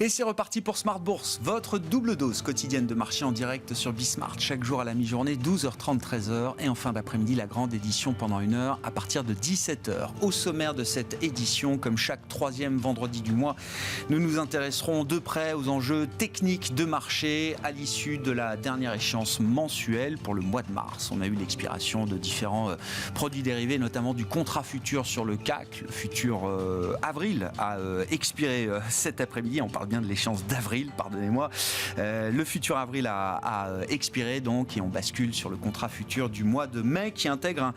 Et c'est reparti pour Smart Bourse, votre double dose quotidienne de marché en direct sur Bismart. Chaque jour à la mi-journée, 12h30, 13h. Et en fin d'après-midi, la grande édition pendant 1 heure à partir de 17h. Au sommaire de cette édition, comme chaque troisième vendredi du mois, nous nous intéresserons de près aux enjeux techniques de marché à l'issue de la dernière échéance mensuelle pour le mois de mars. On a eu l'expiration de différents produits dérivés, notamment du contrat futur sur le CAC. Le futur avril a expiré cet après-midi. On parle bien de l'échéance d'avril, pardonnez-moi. Le futur avril a expiré donc et on bascule sur le contrat futur du mois de mai qui intègre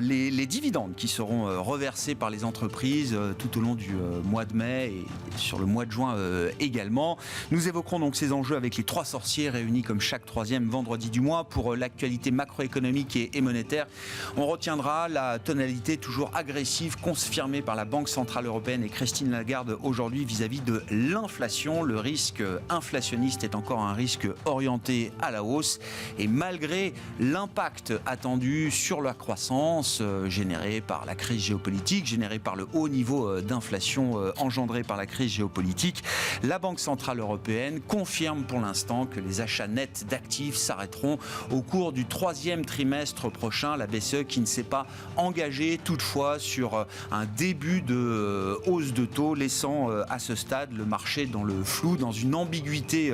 les dividendes qui seront reversés par les entreprises tout au long du mois de mai et sur le mois de juin également. Nous évoquerons donc ces enjeux avec les trois sorciers réunis comme chaque troisième vendredi du mois pour l'actualité macroéconomique et monétaire. On retiendra la tonalité toujours agressive confirmée par la Banque Centrale Européenne et Christine Lagarde aujourd'hui vis-à-vis de l'inflation. Le risque inflationniste est encore un risque orienté à la hausse et malgré l'impact attendu sur la croissance générée par la crise géopolitique, générée par le haut niveau d'inflation engendré par la crise géopolitique, la Banque Centrale Européenne confirme pour l'instant que les achats nets d'actifs s'arrêteront au cours du troisième trimestre prochain. La BCE qui ne s'est pas engagée toutefois sur un début de hausse de taux, laissant à ce stade le marché dans le flou, dans une ambiguïté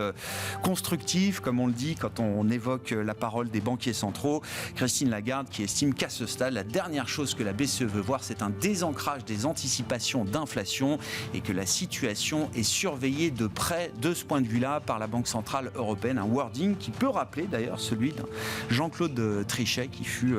constructive, comme on le dit quand on évoque la parole des banquiers centraux. Christine Lagarde qui estime qu'à ce stade, la dernière chose que la BCE veut voir, c'est un désancrage des anticipations d'inflation et que la situation est surveillée de près de ce point de vue-là par la Banque Centrale Européenne. Un wording qui peut rappeler d'ailleurs celui d'un Jean-Claude Trichet qui fut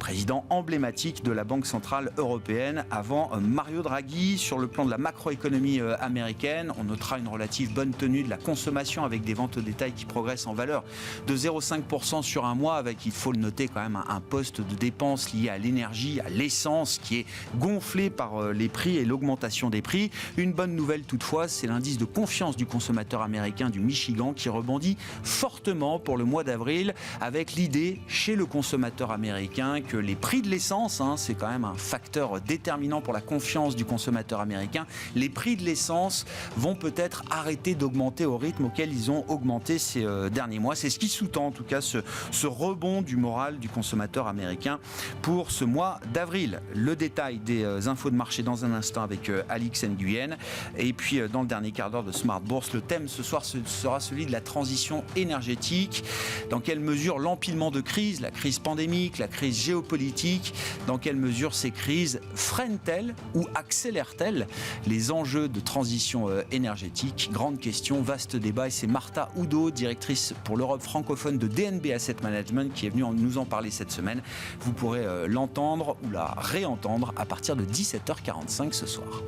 président emblématique de la Banque Centrale Européenne avant Mario Draghi. Sur le plan de la macroéconomie américaine, on notera une relative bonne tenue de la consommation avec des ventes au détail qui progressent en valeur de 0,5% sur un mois avec, il faut le noter quand même, un poste de dépenses lié à l'énergie, à l'essence qui est gonflé par les prix et l'augmentation des prix. Une bonne nouvelle toutefois, c'est l'indice de confiance du consommateur américain du Michigan qui rebondit fortement pour le mois d'avril avec l'idée chez le consommateur américain que les prix de l'essence, c'est quand même un facteur déterminant pour la confiance du consommateur américain, les prix de l'essence vont peut-être arrêter d'augmenter au rythme auquel ils ont augmenté ces derniers mois. C'est ce qui sous-tend en tout cas ce rebond du moral du consommateur américain pour ce mois d'avril. Le détail des infos de marché dans un instant avec Alix Nguyen. Et puis dans le dernier quart d'heure de Smart Bourse, le thème ce soir sera celui de la transition énergétique. Dans quelle mesure l'empilement de crises, la crise pandémique, la crise géopolitique, dans quelle mesure ces crises freinent-elles ou accélèrent-elles les enjeux de transition énergétique? Grande question, vaste débat et c'est Martha Oudot, directrice pour l'Europe francophone de DNB Asset Management qui est venue nous en parler cette semaine. Vous pourrez l'entendre ou la réentendre à partir de 17h45 ce soir.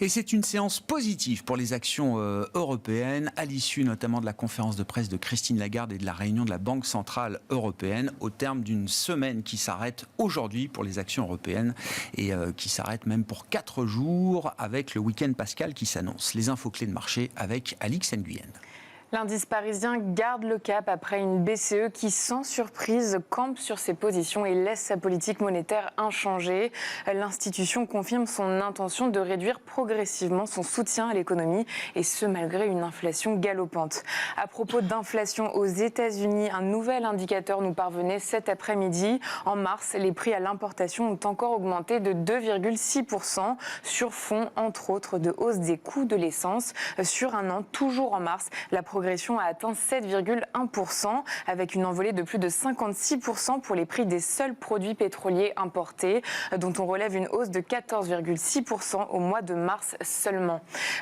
Et c'est une séance positive pour les actions européennes, à l'issue notamment de la conférence de presse de Christine Lagarde et de la réunion de la Banque Centrale Européenne, au terme d'une semaine qui s'arrête aujourd'hui pour les actions européennes et qui s'arrête même pour 4 jours avec le week-end pascal qui s'annonce. Les infos clés de marché avec Alix Nguyen. L'indice parisien garde le cap après une BCE qui, sans surprise, campe sur ses positions et laisse sa politique monétaire inchangée. L'institution confirme son intention de réduire progressivement son soutien à l'économie et ce, malgré une inflation galopante. À propos d'inflation aux États-Unis, un nouvel indicateur nous parvenait cet après-midi. En mars, les prix à l'importation ont encore augmenté de 2,6% sur fond, entre autres, de hausse des coûts de l'essence. Sur un an, toujours en mars, la progression a atteint 7,1% avec une envolée de plus de 56% pour les prix des seuls produits pétroliers importés, dont on relève une hausse de 14,6% au mois de mars seulement.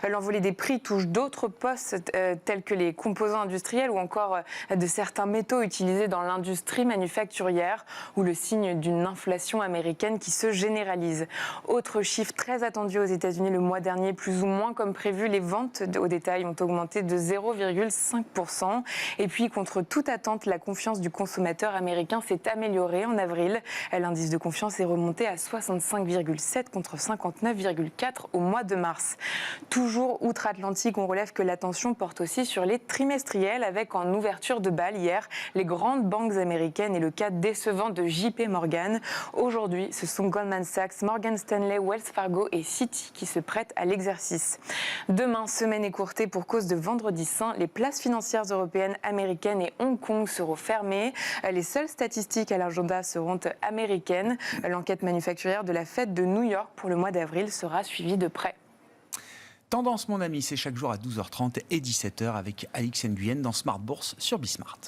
L'envolée des prix touche d'autres postes tels que les composants industriels ou encore de certains métaux utilisés dans l'industrie manufacturière ou le signe d'une inflation américaine qui se généralise. Autre chiffre très attendu aux États-Unis le mois dernier, plus ou moins comme prévu, les ventes au détail ont augmenté de 0,5%. 0,5%. Et puis, contre toute attente, la confiance du consommateur américain s'est améliorée en avril. L'indice de confiance est remonté à 65,7 contre 59,4 au mois de mars. Toujours outre-Atlantique, on relève que l'attention porte aussi sur les trimestriels, avec en ouverture de bal hier les grandes banques américaines et le cas décevant de JP Morgan. Aujourd'hui, ce sont Goldman Sachs, Morgan Stanley, Wells Fargo et Citi qui se prêtent à l'exercice. Demain, semaine écourtée pour cause de vendredi saint, les places financières européennes, américaines et Hong Kong seront fermées. Les seules statistiques à l'agenda seront américaines. L'enquête manufacturière de la Fed de New York pour le mois d'avril sera suivie de près. Tendance, mon ami, c'est chaque jour à 12h30 et 17h avec Alix Nguyen dans Smart Bourse sur Bismart.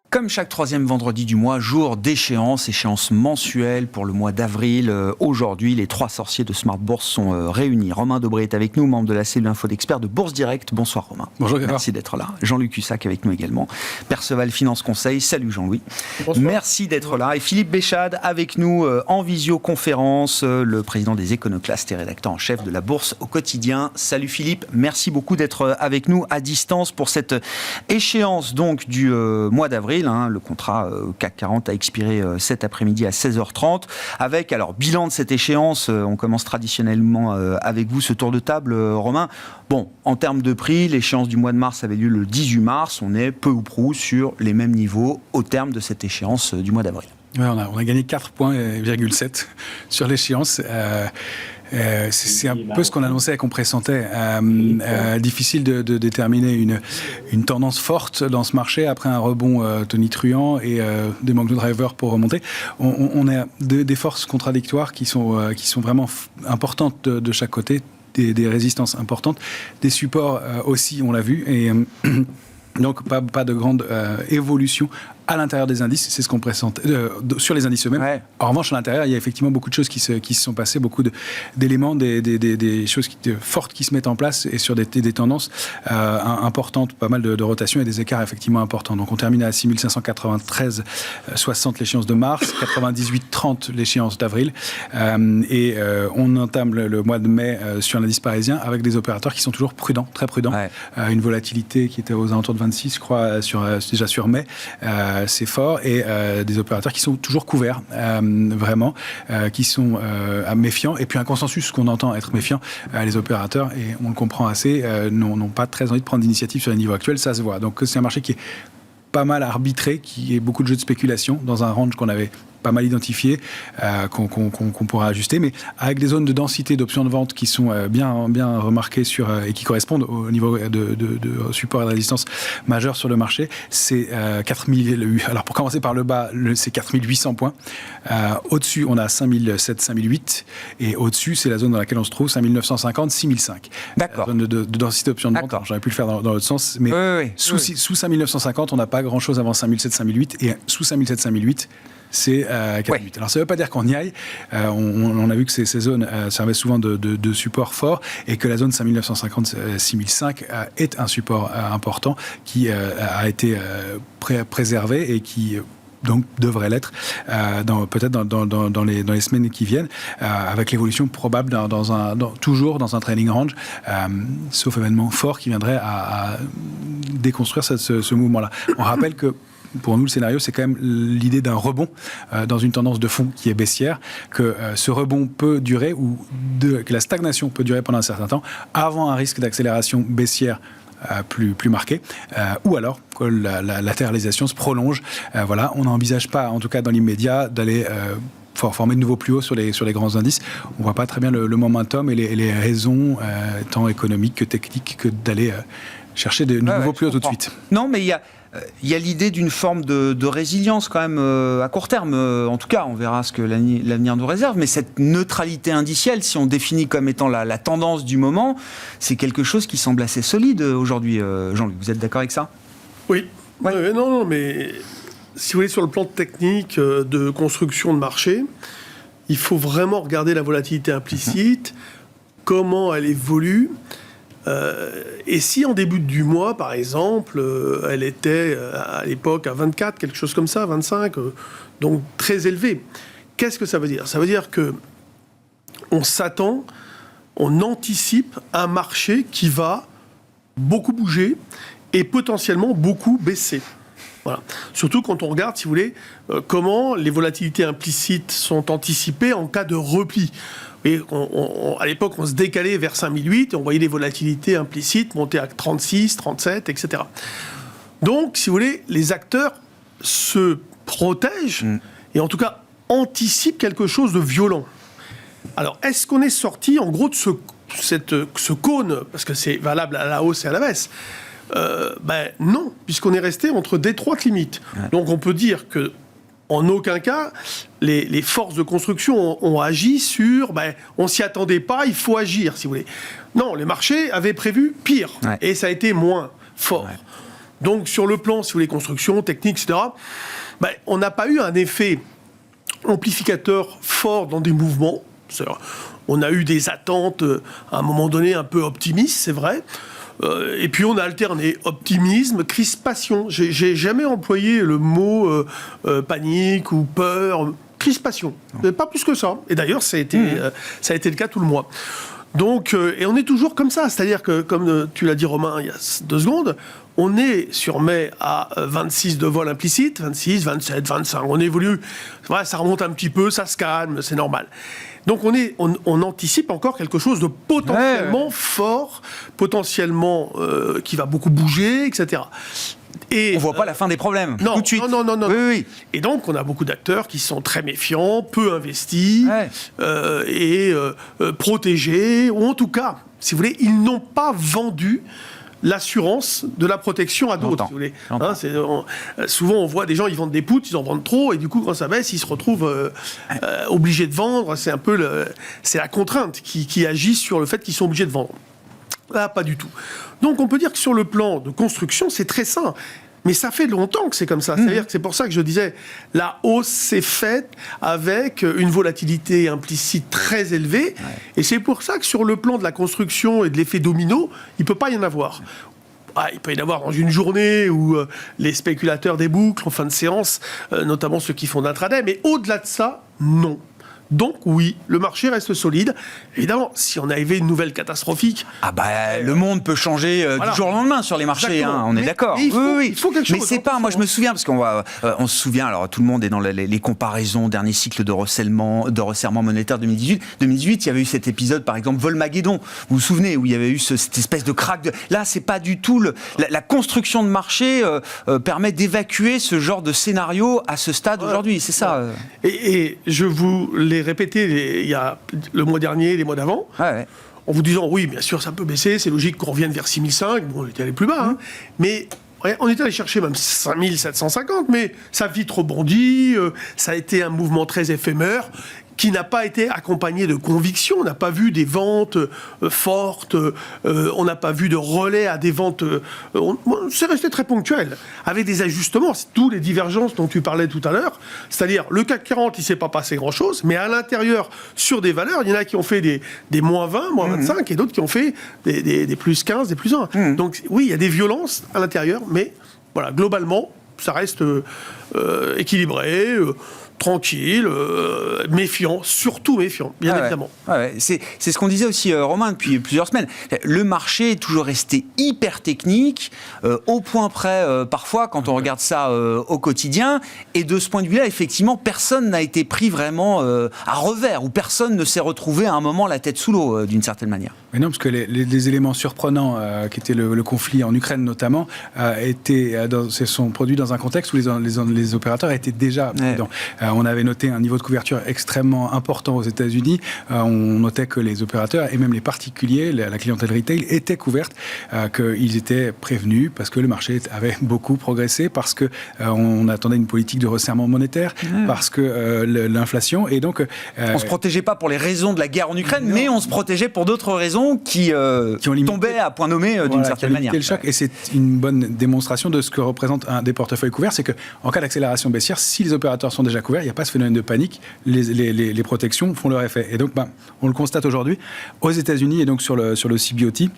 Comme chaque troisième vendredi du mois, jour d'échéance, échéance mensuelle pour le mois d'avril. Aujourd'hui, les trois sorciers de Smart Bourse sont réunis. Romain Dobré est avec nous, membre de la cellule info d'experts de Bourse Direct. Bonsoir Romain. Bonjour Grégoire. Merci d'être là. Jean-Luc Hussac avec nous également. Perceval Finance Conseil. Salut Jean-Louis. Bonsoir. Merci d'être là. Et Philippe Béchade avec nous en visioconférence, le président des Éconoclastes et rédacteur en chef de la Bourse au quotidien. Salut Philippe. Merci beaucoup d'être avec nous à distance pour cette échéance donc du mois d'avril. Le contrat CAC 40 a expiré cet après-midi à 16h30. Avec, alors, bilan de cette échéance, on commence traditionnellement avec vous ce tour de table, Romain. Bon, en termes de prix, l'échéance du mois de mars avait lieu le 18 mars. On est peu ou prou sur les mêmes niveaux au terme de cette échéance du mois d'avril. Ouais, on a gagné 4,7 points sur l'échéance. C'est un peu ce qu'on annonçait et qu'on pressentait. Difficile de déterminer une tendance forte dans ce marché après un rebond tonitruant et des manques de drivers pour remonter. On a des forces contradictoires qui sont vraiment importantes de chaque côté, des résistances importantes, des supports aussi, on l'a vu. Et donc pas de grande évolution à l'intérieur des indices, c'est ce qu'on pressent sur les indices eux-mêmes. Ouais. En revanche, à l'intérieur, il y a effectivement beaucoup de choses qui se sont passées, beaucoup d'éléments, des choses fortes qui se mettent en place et sur des tendances importantes, pas mal de rotations et des écarts effectivement importants. Donc on termine à 6593,60 l'échéance de mars, 98,30 l'échéance d'avril et on entame le mois de mai sur l'indice parisien avec des opérateurs qui sont toujours prudents, très prudents. Ouais. Une volatilité qui était aux alentours de 26, je crois, déjà sur mai. C'est fort et des opérateurs qui sont toujours couverts, vraiment, qui sont méfiants. Et puis un consensus qu'on entend être méfiant, les opérateurs, et on le comprend assez, n'ont pas très envie de prendre d'initiative sur les niveaux actuels, ça se voit. Donc c'est un marché qui est pas mal arbitré, qui est beaucoup de jeux de spéculation dans un range qu'on avait pas mal identifié, qu'on pourra ajuster, mais avec des zones de densité d'options de vente qui sont bien remarquées et qui correspondent au niveau de support et de résistance majeur sur le marché. C'est 4000. Alors pour commencer par le bas, c'est 4800 points. Au-dessus, on a 5007, 5008, et au-dessus, c'est la zone dans laquelle on se trouve, 5950, 6005. D'accord. Zone de densité d'options de vente. Alors, j'aurais pu le faire dans l'autre sens, mais sous 5950, on n'a pas grand-chose avant 5007, 5008, et sous 5007, 5008. C'est 48. Ouais. Alors ça ne veut pas dire qu'on y aille. On a vu que ces zones servaient souvent de support fort et que la zone 5950-6005 est un support important qui a été préservé et qui donc devrait l'être peut-être dans les semaines qui viennent, avec l'évolution probable toujours dans un trading range, sauf événement fort qui viendrait à déconstruire ce mouvement-là. On rappelle que pour nous, le scénario, c'est quand même l'idée d'un rebond dans une tendance de fond qui est baissière, que ce rebond peut durer que la stagnation peut durer pendant un certain temps avant un risque d'accélération baissière plus marqué, ou alors que la latéralisation se prolonge. Voilà, on n'envisage pas, en tout cas dans l'immédiat, d'aller former de nouveaux plus hauts sur les grands indices. On ne voit pas très bien le momentum et les raisons, tant économiques que techniques, que d'aller chercher de nouveaux plus hauts tout de suite. Non, mais il y a l'idée d'une forme de résilience quand même à court terme. En tout cas, on verra ce que l'avenir nous réserve. Mais cette neutralité indicielle, si on définit comme étant la tendance du moment, c'est quelque chose qui semble assez solide aujourd'hui. Jean-Luc, vous êtes d'accord avec ça ? Oui. Ouais. Non, mais si vous voulez, sur le plan technique de construction de marché, il faut vraiment regarder la volatilité implicite, comment elle évolue. Et si en début du mois, par exemple, elle était à l'époque à 24, quelque chose comme ça, 25, donc très élevée, qu'est-ce que ça veut dire ? Ça veut dire que on s'attend, on anticipe un marché qui va beaucoup bouger et potentiellement beaucoup baisser. Voilà. Surtout quand on regarde, si vous voulez, comment les volatilités implicites sont anticipées en cas de repli. Et à l'époque, on se décalait vers 5008 et on voyait les volatilités implicites monter à 36, 37, etc. Donc, si vous voulez, les acteurs se protègent et en tout cas anticipent quelque chose de violent. Alors, est-ce qu'on est sorti, en gros, de ce cône, parce que c'est valable à la hausse et à la baisse ? Non, puisqu'on est resté entre d'étroites limites. Ouais. Donc on peut dire que, en aucun cas, les forces de construction ont agi sur on s'y attendait pas, il faut agir, si vous voulez. Non, les marchés avaient prévu pire, et ça a été moins fort. Ouais. Donc sur le plan, si vous voulez, construction, technique, etc., on n'a pas eu un effet amplificateur fort dans des mouvements. On a eu des attentes, à un moment donné, un peu optimistes, c'est vrai. Et puis on a alterné optimisme, crispation. J'ai jamais employé le mot panique ou peur. Crispation, pas plus que ça. Et d'ailleurs, ça a été le cas tout le mois. Donc, et on est toujours comme ça. C'est-à-dire que, comme tu l'as dit Romain il y a 2 secondes, on est sur mai à 26 de vol implicite, 26, 27, 25. On évolue, voilà, ça remonte un petit peu, ça se calme, c'est normal. Donc on anticipe encore quelque chose de potentiellement fort, potentiellement qui va beaucoup bouger, etc. Et on voit pas la fin des problèmes tout de suite. Non. Oui. Et donc on a beaucoup d'acteurs qui sont très méfiants, peu investis et protégés, ou en tout cas, si vous voulez, ils n'ont pas vendu l'assurance de la protection à d'autres, si vous voulez. Souvent, on voit des gens, ils vendent des poutres, ils en vendent trop, et du coup, quand ça baisse, ils se retrouvent obligés de vendre. C'est un peu c'est la contrainte qui agit sur le fait qu'ils sont obligés de vendre. Là, pas du tout. Donc, on peut dire que sur le plan de construction, c'est très sain. Mais ça fait longtemps que c'est comme ça. C'est-à-dire que c'est pour ça que je disais, la hausse s'est faite avec une volatilité implicite très élevée. Ouais. Et c'est pour ça que sur le plan de la construction et de l'effet domino, il ne peut pas y en avoir. Il peut y en avoir dans une journée où les spéculateurs débouclent en fin de séance, notamment ceux qui font d'intraday. Mais au-delà de ça, non. Donc oui, le marché reste solide. Évidemment, si on arrivait une nouvelle catastrophique... le monde peut changer du jour au lendemain sur les marchés, on est d'accord. Il faut quelque chose. Mais c'est pas, moi je me souviens, parce on se souvient, alors tout le monde est dans les comparaisons, dernier cycle de resserrement monétaire 2018. 2018, il y avait eu cet épisode, par exemple, Volmageddon, vous vous souvenez, où il y avait eu cette espèce de crack. Là, c'est pas du tout... La construction de marché permet d'évacuer ce genre de scénario à ce stade aujourd'hui, c'est ça. Et je vous l'ai répété il y a le mois dernier, les mois d'avant, en vous disant oui, bien sûr, ça peut baisser, c'est logique qu'on revienne vers 6005, bon, on était allé plus bas, mais on est allé chercher même 5750, mais ça a vite rebondi, ça a été un mouvement très éphémère, qui n'a pas été accompagné de conviction. On n'a pas vu des ventes fortes, on n'a pas vu de relais à des ventes... c'est resté très ponctuel, avec des ajustements, c'est toutes les divergences dont tu parlais tout à l'heure, c'est-à-dire le CAC 40, il ne s'est pas passé grand-chose, mais à l'intérieur, sur des valeurs, il y en a qui ont fait des moins 20, moins 25, et d'autres qui ont fait des plus 15, des plus 1. Donc oui, il y a des violences à l'intérieur, mais voilà, globalement, ça reste équilibré, tranquille, méfiant, surtout méfiant, bien évidemment. C'est ce qu'on disait aussi, Romain, depuis plusieurs semaines. Le marché est toujours resté hyper technique, au point près, parfois, quand on regarde ça au quotidien. Et de ce point de vue-là, effectivement, personne n'a été pris vraiment à revers, ou personne ne s'est retrouvé à un moment la tête sous l'eau, d'une certaine manière. Mais non, parce que les éléments surprenants, qui étaient le conflit en Ukraine notamment, se sont produits dans un contexte où les opérateurs étaient déjà dedans. On avait noté un niveau de couverture extrêmement important aux États-Unis. On notait que les opérateurs et même les particuliers, la clientèle retail, étaient couvertes, qu'ils étaient prévenus parce que le marché avait beaucoup progressé, parce qu'on attendait une politique de resserrement monétaire, parce que l'inflation. Et donc, on ne se protégeait pas pour les raisons de la guerre en Ukraine, mais on se protégeait pour d'autres raisons qui ont tombaient à point nommé d'une certaine manière. Le choc, et c'est une bonne démonstration de ce que représente un des portefeuilles couverts, c'est qu'en cas d'accélération baissière, si les opérateurs sont déjà couverts, il n'y a pas ce phénomène de panique, les protections font leur effet. Et donc, on le constate aujourd'hui aux États-Unis et donc sur le CBOT.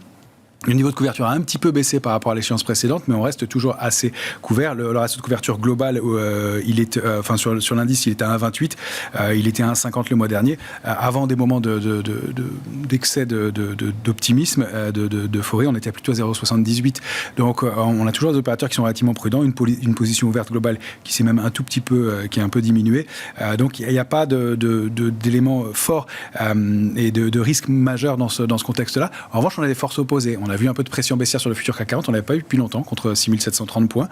Le niveau de couverture a un petit peu baissé par rapport à l'échéance précédente, mais on reste toujours assez couvert. Le ratio de couverture global, sur l'indice, il était à 1,28. Il était à 1,50 le mois dernier. Avant des moments d'excès d'optimisme, d'euphorie, on était plutôt à 0,78. Donc, on a toujours des opérateurs qui sont relativement prudents. Une position ouverte globale qui s'est même un tout petit peu, qui est un peu diminuée. Donc, il n'y a pas d'éléments forts et de risques majeurs dans ce contexte-là. En revanche, on a des forces opposées. On a vu un peu de pression baissière sur le futur CAC 40, on ne l'avait pas eu depuis longtemps, contre 6730 points.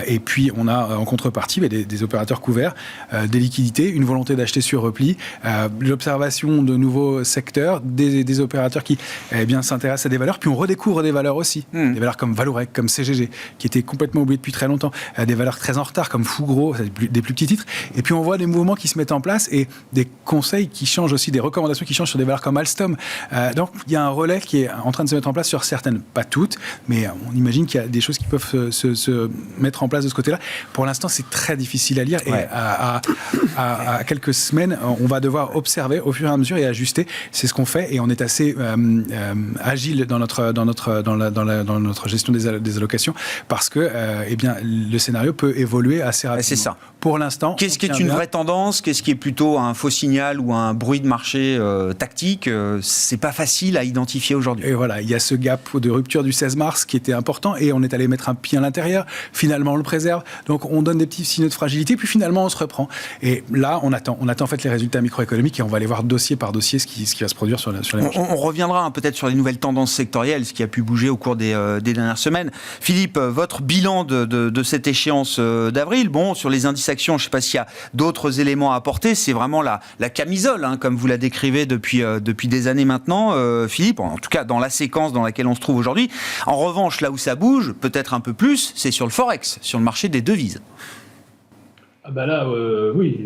Et puis, on a en contrepartie des opérateurs couverts, des liquidités, une volonté d'acheter sur repli, l'observation de nouveaux secteurs, des opérateurs qui s'intéressent à des valeurs, puis on redécouvre des valeurs aussi. Des valeurs comme Vallourec, comme CGG, qui étaient complètement oubliées depuis très longtemps, des valeurs très en retard, comme Fugro, des plus petits titres. Et puis, on voit des mouvements qui se mettent en place et des conseils qui changent aussi, des recommandations qui changent sur des valeurs comme Alstom. Donc, il y a un relais qui est en train de se mettre en place sur certaines, pas toutes, mais on imagine qu'il y a des choses qui peuvent se mettre en place de ce côté-là. Pour l'instant, c'est très difficile à lire et à quelques semaines, on va devoir observer au fur et à mesure et ajuster. C'est ce qu'on fait et on est assez agile dans notre gestion des allocations parce que le scénario peut évoluer assez rapidement. C'est ça. Pour l'instant, qu'est-ce qui est une vraie tendance? Qu'est-ce qui est plutôt un faux signal ou un bruit de marché tactique? C'est pas facile à identifier aujourd'hui. Et voilà, il y a ce gap de rupture du 16 mars qui était important et on est allé mettre un pied à l'intérieur. Finalement, on le préserve. Donc, on donne des petits signaux de fragilité, puis finalement, on se reprend. Et là, on attend en fait les résultats microéconomiques et on va aller voir dossier par dossier ce qui va se produire sur les marchés. On reviendra peut-être sur les nouvelles tendances sectorielles, ce qui a pu bouger au cours des dernières semaines. Philippe, votre bilan de cette échéance d'avril, sur les indices actions, je ne sais pas s'il y a d'autres éléments à apporter, c'est vraiment la camisole, comme vous la décrivez depuis des années maintenant, Philippe, en tout cas dans la séquence dans laquelle on se trouve aujourd'hui. En revanche, là où ça bouge, peut-être un peu plus, c'est sur le Forex, sur le marché des devises. Oui,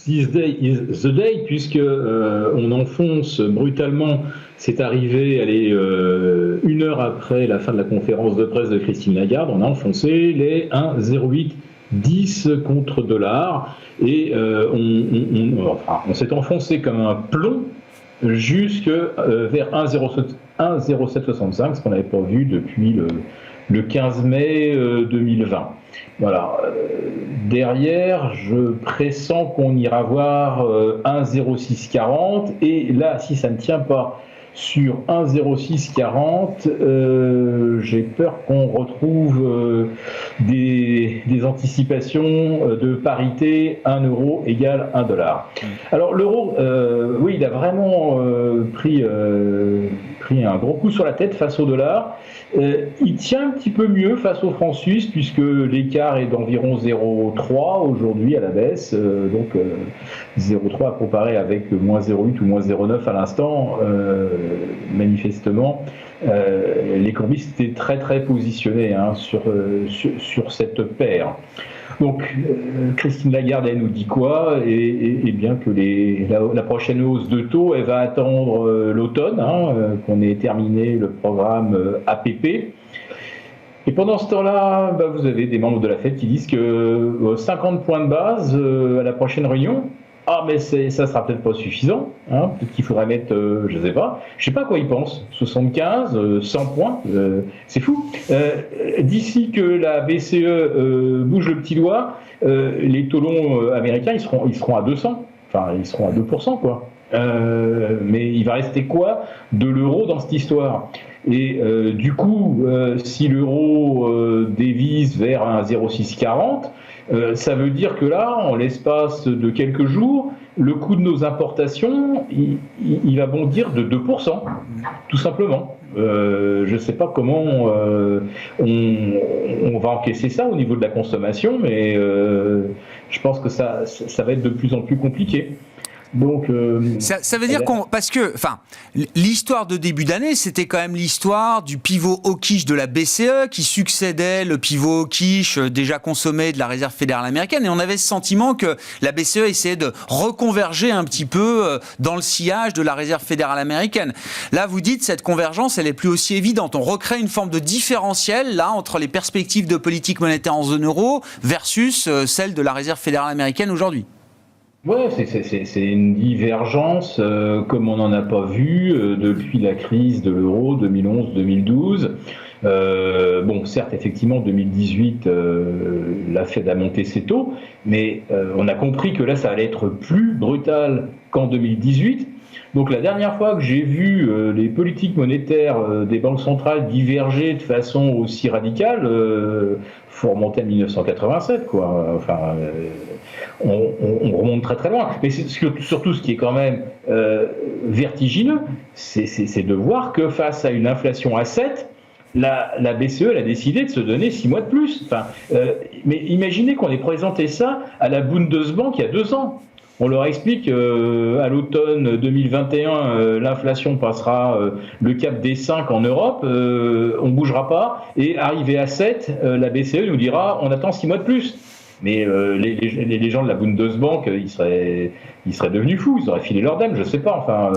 this day is the day, puisque on enfonce brutalement, c'est arrivé, une heure après la fin de la conférence de presse de Christine Lagarde, on a enfoncé les 1,0810 contre dollar, et on s'est enfoncé comme un plomb jusque vers 1,0765, ce qu'on n'avait pas vu depuis le 15 mai 2020. Voilà. Derrière, je pressens qu'on ira voir 1,0640, et là, si ça ne tient pas sur 1,0640, j'ai peur qu'on retrouve des anticipations de parité 1 euro égale 1 dollar. Alors l'euro, oui, il a vraiment pris un gros coup sur la tête face au dollar. Il tient un petit peu mieux face au franc suisse, puisque l'écart est d'environ 0,3 aujourd'hui à la baisse, donc 0,3 à comparer avec moins 0,8 ou moins 0,9 à l'instant. Manifestement, les courbistes étaient très très positionnés sur cette paire. Donc, Christine Lagarde, elle nous dit quoi? Et bien que la prochaine hausse de taux, elle va attendre l'automne, qu'on ait terminé le programme APP. Et pendant ce temps-là, vous avez des membres de la Fed qui disent que 50 points de base à la prochaine réunion. Ah, mais ça sera peut-être pas suffisant. Peut-être qu'il faudrait mettre, je sais pas à quoi ils pensent. 75, 100 points, c'est fou. D'ici que la BCE bouge le petit doigt, les taux longs américains, ils seront à 200. Enfin, ils seront à 2%, quoi. Mais il va rester quoi de l'euro dans cette histoire? Et du coup, si l'euro dévisse vers un 0,640, ça veut dire que là, en l'espace de quelques jours, le coût de nos importations, il va bondir de 2%, tout simplement. Je ne sais pas comment on va encaisser ça au niveau de la consommation, mais je pense que ça va être de plus en plus compliqué. Donc, ça veut dire parce que, l'histoire de début d'année, c'était quand même l'histoire du pivot hawkish de la BCE qui succédait le pivot hawkish déjà consommé de la Réserve fédérale américaine, et on avait ce sentiment que la BCE essayait de reconverger un petit peu dans le sillage de la Réserve fédérale américaine. Là, vous dites cette convergence, elle est plus aussi évidente. On recrée une forme de différentiel là entre les perspectives de politique monétaire en zone euro versus celle de la Réserve fédérale américaine aujourd'hui. Ouais, c'est une divergence comme on n'en a pas vu depuis la crise de l'euro 2011-2012. Bon, certes, effectivement, 2018, la Fed a monté ses taux, mais on a compris que là, ça allait être plus brutal qu'en 2018. Donc la dernière fois que j'ai vu les politiques monétaires des banques centrales diverger de façon aussi radicale, faut remonter à 1987, quoi. Enfin, on remonte très très loin. Mais surtout, ce qui est quand même vertigineux, c'est de voir que face à une inflation à 7, la BCE elle a décidé de se donner 6 mois de plus. Enfin, mais imaginez qu'on ait présenté ça à la Bundesbank il y a 2 ans. On leur explique à l'automne 2021, l'inflation passera le cap des 5 en Europe, on ne bougera pas, et arrivé à 7, la BCE nous dira on attend 6 mois de plus. Mais les gens de la Bundesbank, ils seraient devenus fous, ils auraient filé leur dame, je sais pas. Enfin,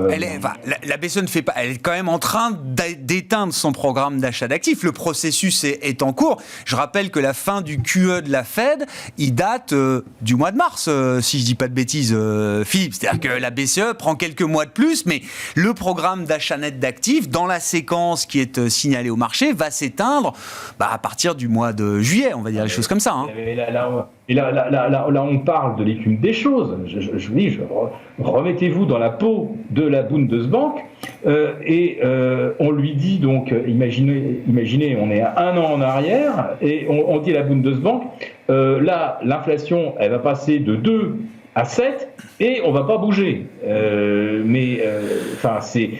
la BCE ne fait pas. Elle est quand même en train d'éteindre son programme d'achat d'actifs. Le processus est en cours. Je rappelle que la fin du QE de la Fed, il date du mois de mars, si je dis pas de bêtises, Philippe. C'est-à-dire que la BCE prend quelques mois de plus, mais le programme d'achat net d'actifs, dans la séquence qui est signalée au marché, va s'éteindre à partir du mois de juillet, on va dire les choses comme ça. Hein. Et là, on parle de l'écume des choses. Je vous dis, remettez-vous dans la peau de la Bundesbank et on lui dit donc, imaginez, on est à 1 an en arrière et on dit à la Bundesbank, là, l'inflation, elle va passer de 2 à 7 et on va pas bouger. Enfin, c'est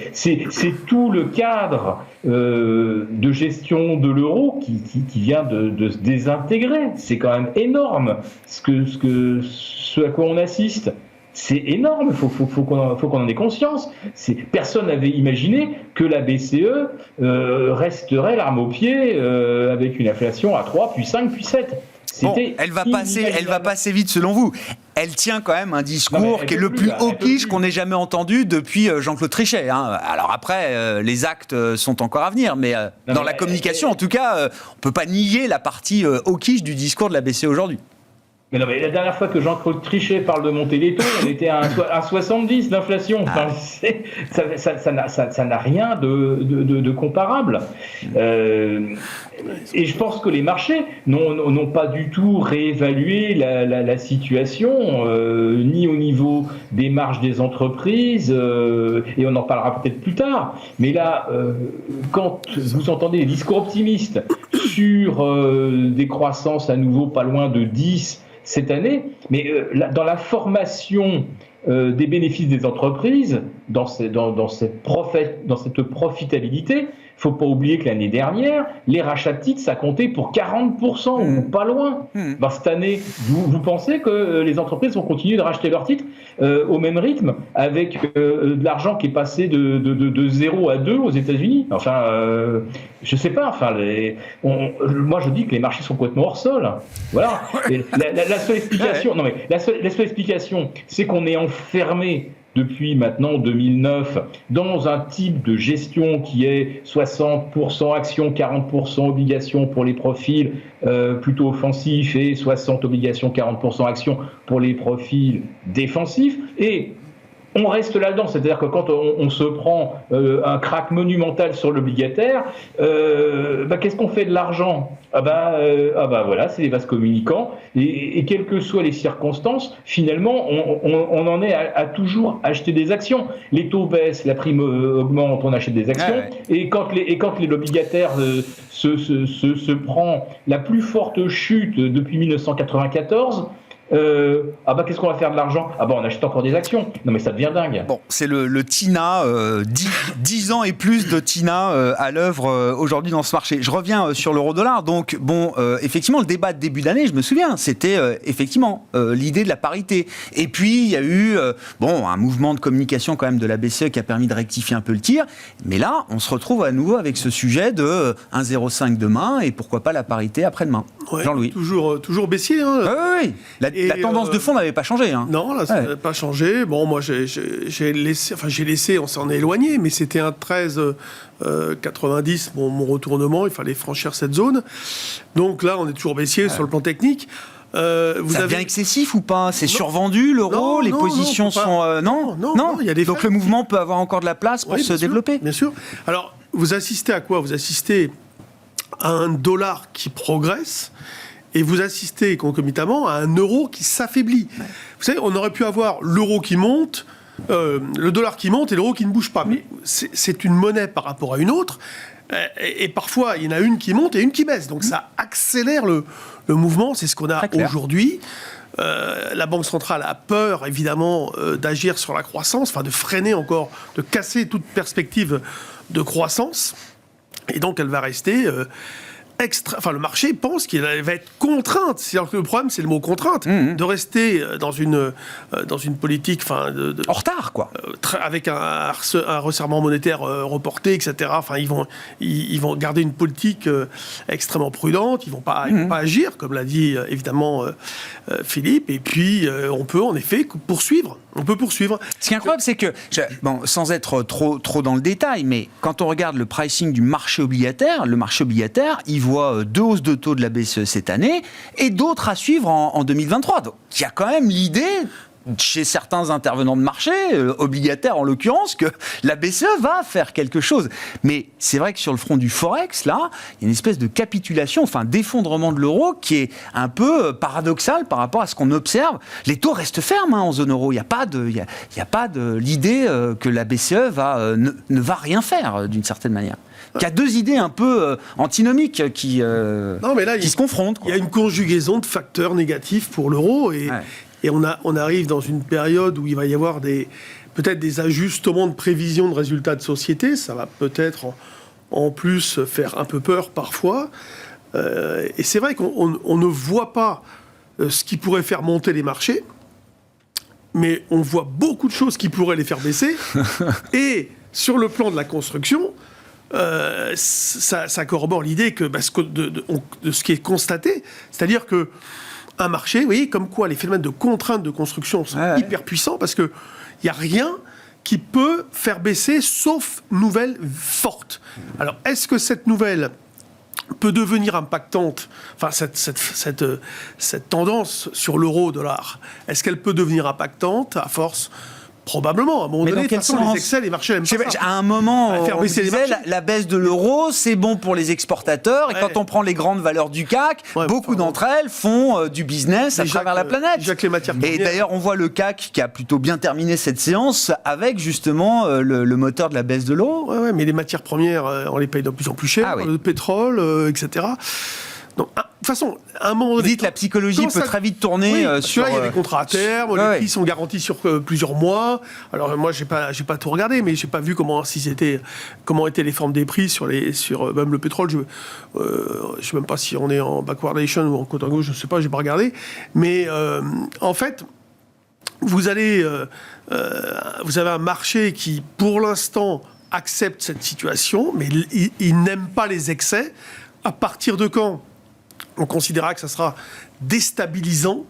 tout le cadre de gestion de l'euro qui vient de se désintégrer. C'est quand même énorme ce à quoi on assiste. C'est énorme, faut qu'on en ait conscience. Personne n'avait imaginé que la BCE resterait l'arme au pied avec une inflation à 3, puis 5, puis 7. Bon, elle va passer vite selon vous. Elle tient quand même un discours qui est le plus hawkish qu'on ait jamais entendu depuis Jean-Claude Trichet. Hein. Alors après, les actes sont encore à venir, mais dans la communication, en tout cas, on peut pas nier la partie hawkish du discours de la BCE aujourd'hui. Mais non, mais la dernière fois que Jean-Claude Trichet parle de monter les taux, on était à 70 d'inflation. Enfin, ça n'a rien de comparable. Et je pense que les marchés n'ont pas du tout réévalué la situation, ni au niveau des marges des entreprises, et on en parlera peut-être plus tard. Mais là, quand vous entendez des discours optimistes sur des croissances à nouveau pas loin de 10 cette année, mais dans la formation des bénéfices des entreprises, dans cette profitabilité, il ne faut pas oublier que l'année dernière, les rachats de titres, ça comptait pour 40%, ou pas loin. Cette année, vous pensez que les entreprises vont continuer de racheter leurs titres au même rythme, avec de l'argent qui est passé de 0 à 2 aux États-Unis? Enfin, je ne sais pas. Enfin, moi, je dis que les marchés sont complètement hors sol. Voilà. Et la seule explication, la seule explication, c'est qu'on est enfermé depuis maintenant 2009, dans un type de gestion qui est 60% actions, 40% obligations pour les profils plutôt offensifs et 60 obligations, 40% actions pour les profils défensifs. Et on reste là-dedans, c'est-à-dire que quand on se prend un crack monumental sur l'obligataire, qu'est-ce qu'on fait de l'argent ? Voilà, c'est les vases communicants, et quelles que soient les circonstances, finalement, on en est à toujours acheter des actions. Les taux baissent, la prime augmente, on achète des actions, et quand l'obligataire se prend la plus forte chute depuis 1994, qu'est-ce qu'on va faire de l'argent ? On achète encore des actions. Non mais ça devient dingue. Bon, c'est le TINA, 10 ans et plus de TINA à l'œuvre aujourd'hui dans ce marché. Je reviens sur l'euro-dollar. Donc, effectivement, le débat de début d'année, je me souviens, c'était effectivement l'idée de la parité. Et puis, il y a eu un mouvement de communication quand même de la BCE qui a permis de rectifier un peu le tir. Mais là, on se retrouve à nouveau avec ce sujet de 1,05 demain et pourquoi pas la parité après-demain. Ouais, Jean-Louis. Toujours baissier. Hein. Oui. La tendance de fond n'avait pas changé. Hein. Non, là, ça n'avait pas changé. Bon, moi, j'ai laissé, on s'en est éloigné, mais c'était un 13,90, mon retournement, il fallait franchir cette zone. Donc là, on est toujours baissier sur le plan technique. Ça devient excessif ou pas? C'est survendu l'euro? Les positions sont... Non, il y a des Donc faits. le mouvement peut avoir encore de la place pour se développer? Bien sûr. Alors, vous assistez à quoi? Vous assistez à un dollar qui progresse et vous assistez concomitamment à un euro qui s'affaiblit. Vous savez, on aurait pu avoir l'euro qui monte, le dollar qui monte et l'euro qui ne bouge pas. Mais c'est une monnaie par rapport à une autre. Et parfois, il y en a une qui monte et une qui baisse. Donc ça accélère le mouvement. C'est ce qu'on a aujourd'hui. La Banque centrale a peur, évidemment, d'agir sur la croissance, enfin de freiner encore, de casser toute perspective de croissance. Et donc, elle va rester... le marché pense qu'il va être contrainte. C'est-à-dire que le problème, c'est le mot contrainte, de rester dans une politique, en retard, quoi. Avec un resserrement monétaire reporté, etc. Enfin, ils vont garder une politique extrêmement prudente. Ils vont pas agir, comme l'a dit évidemment Philippe. Et puis, on peut en effet poursuivre. On peut poursuivre. Ce qui est incroyable, c'est que, sans être trop dans le détail, mais quand on regarde le pricing du marché obligataire, il voit 2 hausses de taux de la BCE cette année et d'autres à suivre en 2023. Donc, il y a quand même l'idée, chez certains intervenants de marché, obligataires en l'occurrence, que la BCE va faire quelque chose. Mais c'est vrai que sur le front du Forex, là, il y a une espèce de capitulation, d'effondrement de l'euro qui est un peu paradoxal par rapport à ce qu'on observe. Les taux restent fermes en zone euro. Il n'y a pas de l'idée que la BCE ne va rien faire d'une certaine manière. Il y a 2 idées un peu antinomiques qui se confrontent, quoi. Il y a une conjugaison de facteurs négatifs pour l'euro et on arrive dans une période où il va y avoir peut-être des ajustements de prévision de résultats de société. Ça va peut-être en plus faire un peu peur parfois. Et c'est vrai qu'on ne voit pas ce qui pourrait faire monter les marchés, mais on voit beaucoup de choses qui pourraient les faire baisser. Et sur le plan de la construction, ça corrobore l'idée que de ce qui est constaté, c'est-à-dire que un marché, vous voyez, comme quoi les phénomènes de contrainte de construction sont hyper puissants, parce qu'il n'y a rien qui peut faire baisser, sauf nouvelle forte. Alors, est-ce que cette nouvelle peut devenir impactante, cette tendance sur l'euro-dollar, est-ce qu'elle peut devenir impactante à force? Probablement, à un moment donné, de toute façon, les excès, les marchés n'aiment pas ça. À un moment, faire baisser les marchés. la baisse de l'euro, c'est bon pour les exportateurs. Et quand on prend les grandes valeurs du CAC, beaucoup d'entre elles font du business à travers la planète. Les matières premières. Et d'ailleurs, on voit le CAC qui a plutôt bien terminé cette séance avec justement le moteur de la baisse de l'euro. Oui, mais les matières premières, on les paye de plus en plus cher, le pétrole, etc. Donc, de toute façon, à un moment donné... Vous dites la psychologie peut très vite tourner sur... Là, il y a des contrats à terme, les prix sont garantis sur plusieurs mois. Alors moi, j'ai pas tout regardé, mais j'ai pas vu comment étaient les formes des prix sur même le pétrole. Je sais même pas si on est en backwardation ou en contango, je sais pas, j'ai pas regardé. Mais en fait, vous avez un marché qui, pour l'instant, accepte cette situation, mais il n'aime pas les excès. À partir de quand on considérera que ça sera déstabilisant?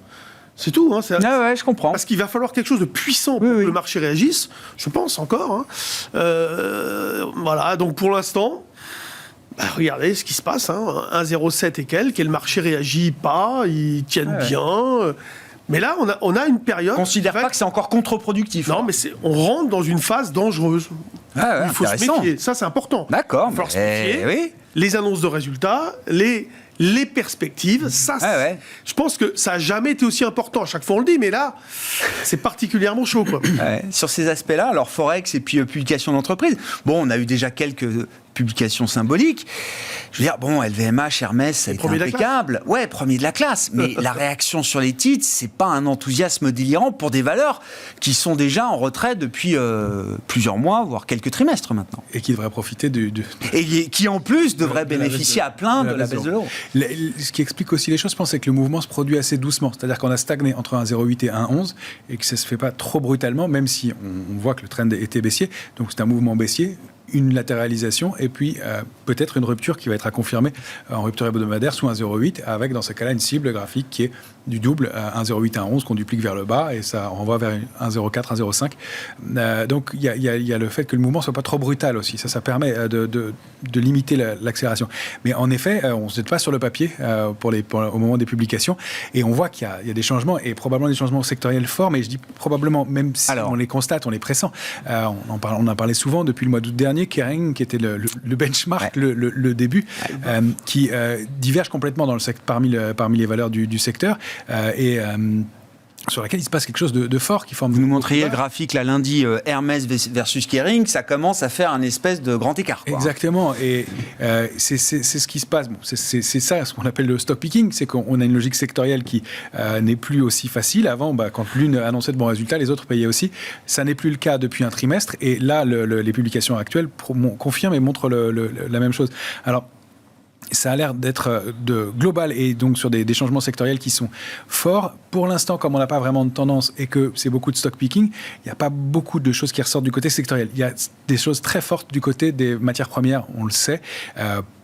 C'est tout. Je comprends. Parce qu'il va falloir quelque chose de puissant pour que le marché réagisse, je pense encore. Voilà, donc pour l'instant, regardez ce qui se passe. 1,07 et quelques, et le marché réagit pas, ils tiennent bien. Mais là, on a une période... On ne considère pas que c'est encore contre-productif. Non, mais on rentre dans une phase dangereuse. Il faut se méfier. Ça, c'est important. D'accord. Il va falloir se méfier. Les annonces de résultats, les perspectives, ça, je pense que ça n'a jamais été aussi important. À chaque fois, on le dit, mais là, c'est particulièrement chaud, quoi. Sur ces aspects-là, alors Forex et puis publication d'entreprise, on a eu déjà quelques publications symboliques. Je veux dire, LVMH, Hermès, ça a été impeccable. Premier de la classe. Mais la réaction sur les titres, c'est pas un enthousiasme délirant pour des valeurs qui sont déjà en retrait depuis plusieurs mois, voire quelques trimestres maintenant. Et qui devraient profiter et qui, en plus, devraient bénéficier à plein de la baisse de l'euro. Ce qui explique aussi les choses, je pense, c'est que le mouvement se produit assez doucement. C'est-à-dire qu'on a stagné entre 1,08 et 1,11 et que ça ne se fait pas trop brutalement, même si on voit que le trend était baissier. Donc, c'est un mouvement baissier une latéralisation et puis peut-être une rupture qui va être à confirmer en rupture hebdomadaire sous 1,08 avec dans ce cas-là une cible graphique qui est du double, 1,08 à 11 qu'on duplique vers le bas et ça renvoie vers 1,04, 1,05. Donc il y a le fait que le mouvement ne soit pas trop brutal aussi. Ça permet de limiter l'accélération. Mais en effet, on ne se jette pas sur le papier au moment des publications et on voit qu'il y a des changements et probablement des changements sectoriels forts, mais je dis probablement, même si on les constate, on les pressent. On en a parlé souvent depuis le mois d'août dernier, Kering, qui était le benchmark, le début, qui diverge complètement dans le parmi les valeurs du secteur. Sur laquelle il se passe quelque chose de fort qui forme... Vous nous montriez le graphique là, lundi, Hermès versus Kering, ça commence à faire un espèce de grand écart. Quoi. Exactement, et c'est ce qui se passe. Bon, c'est ça ce qu'on appelle le stock picking, c'est qu'on a une logique sectorielle qui n'est plus aussi facile. Avant, quand l'une annonçait de bons résultats, les autres payaient aussi. Ça n'est plus le cas depuis un trimestre, et là, les publications actuelles confirment et montrent la même chose. Alors, ça a l'air d'être global et donc sur des changements sectoriels qui sont forts. Pour l'instant, comme on n'a pas vraiment de tendance et que c'est beaucoup de stock picking, il n'y a pas beaucoup de choses qui ressortent du côté sectoriel. Il y a des choses très fortes du côté des matières premières, on le sait.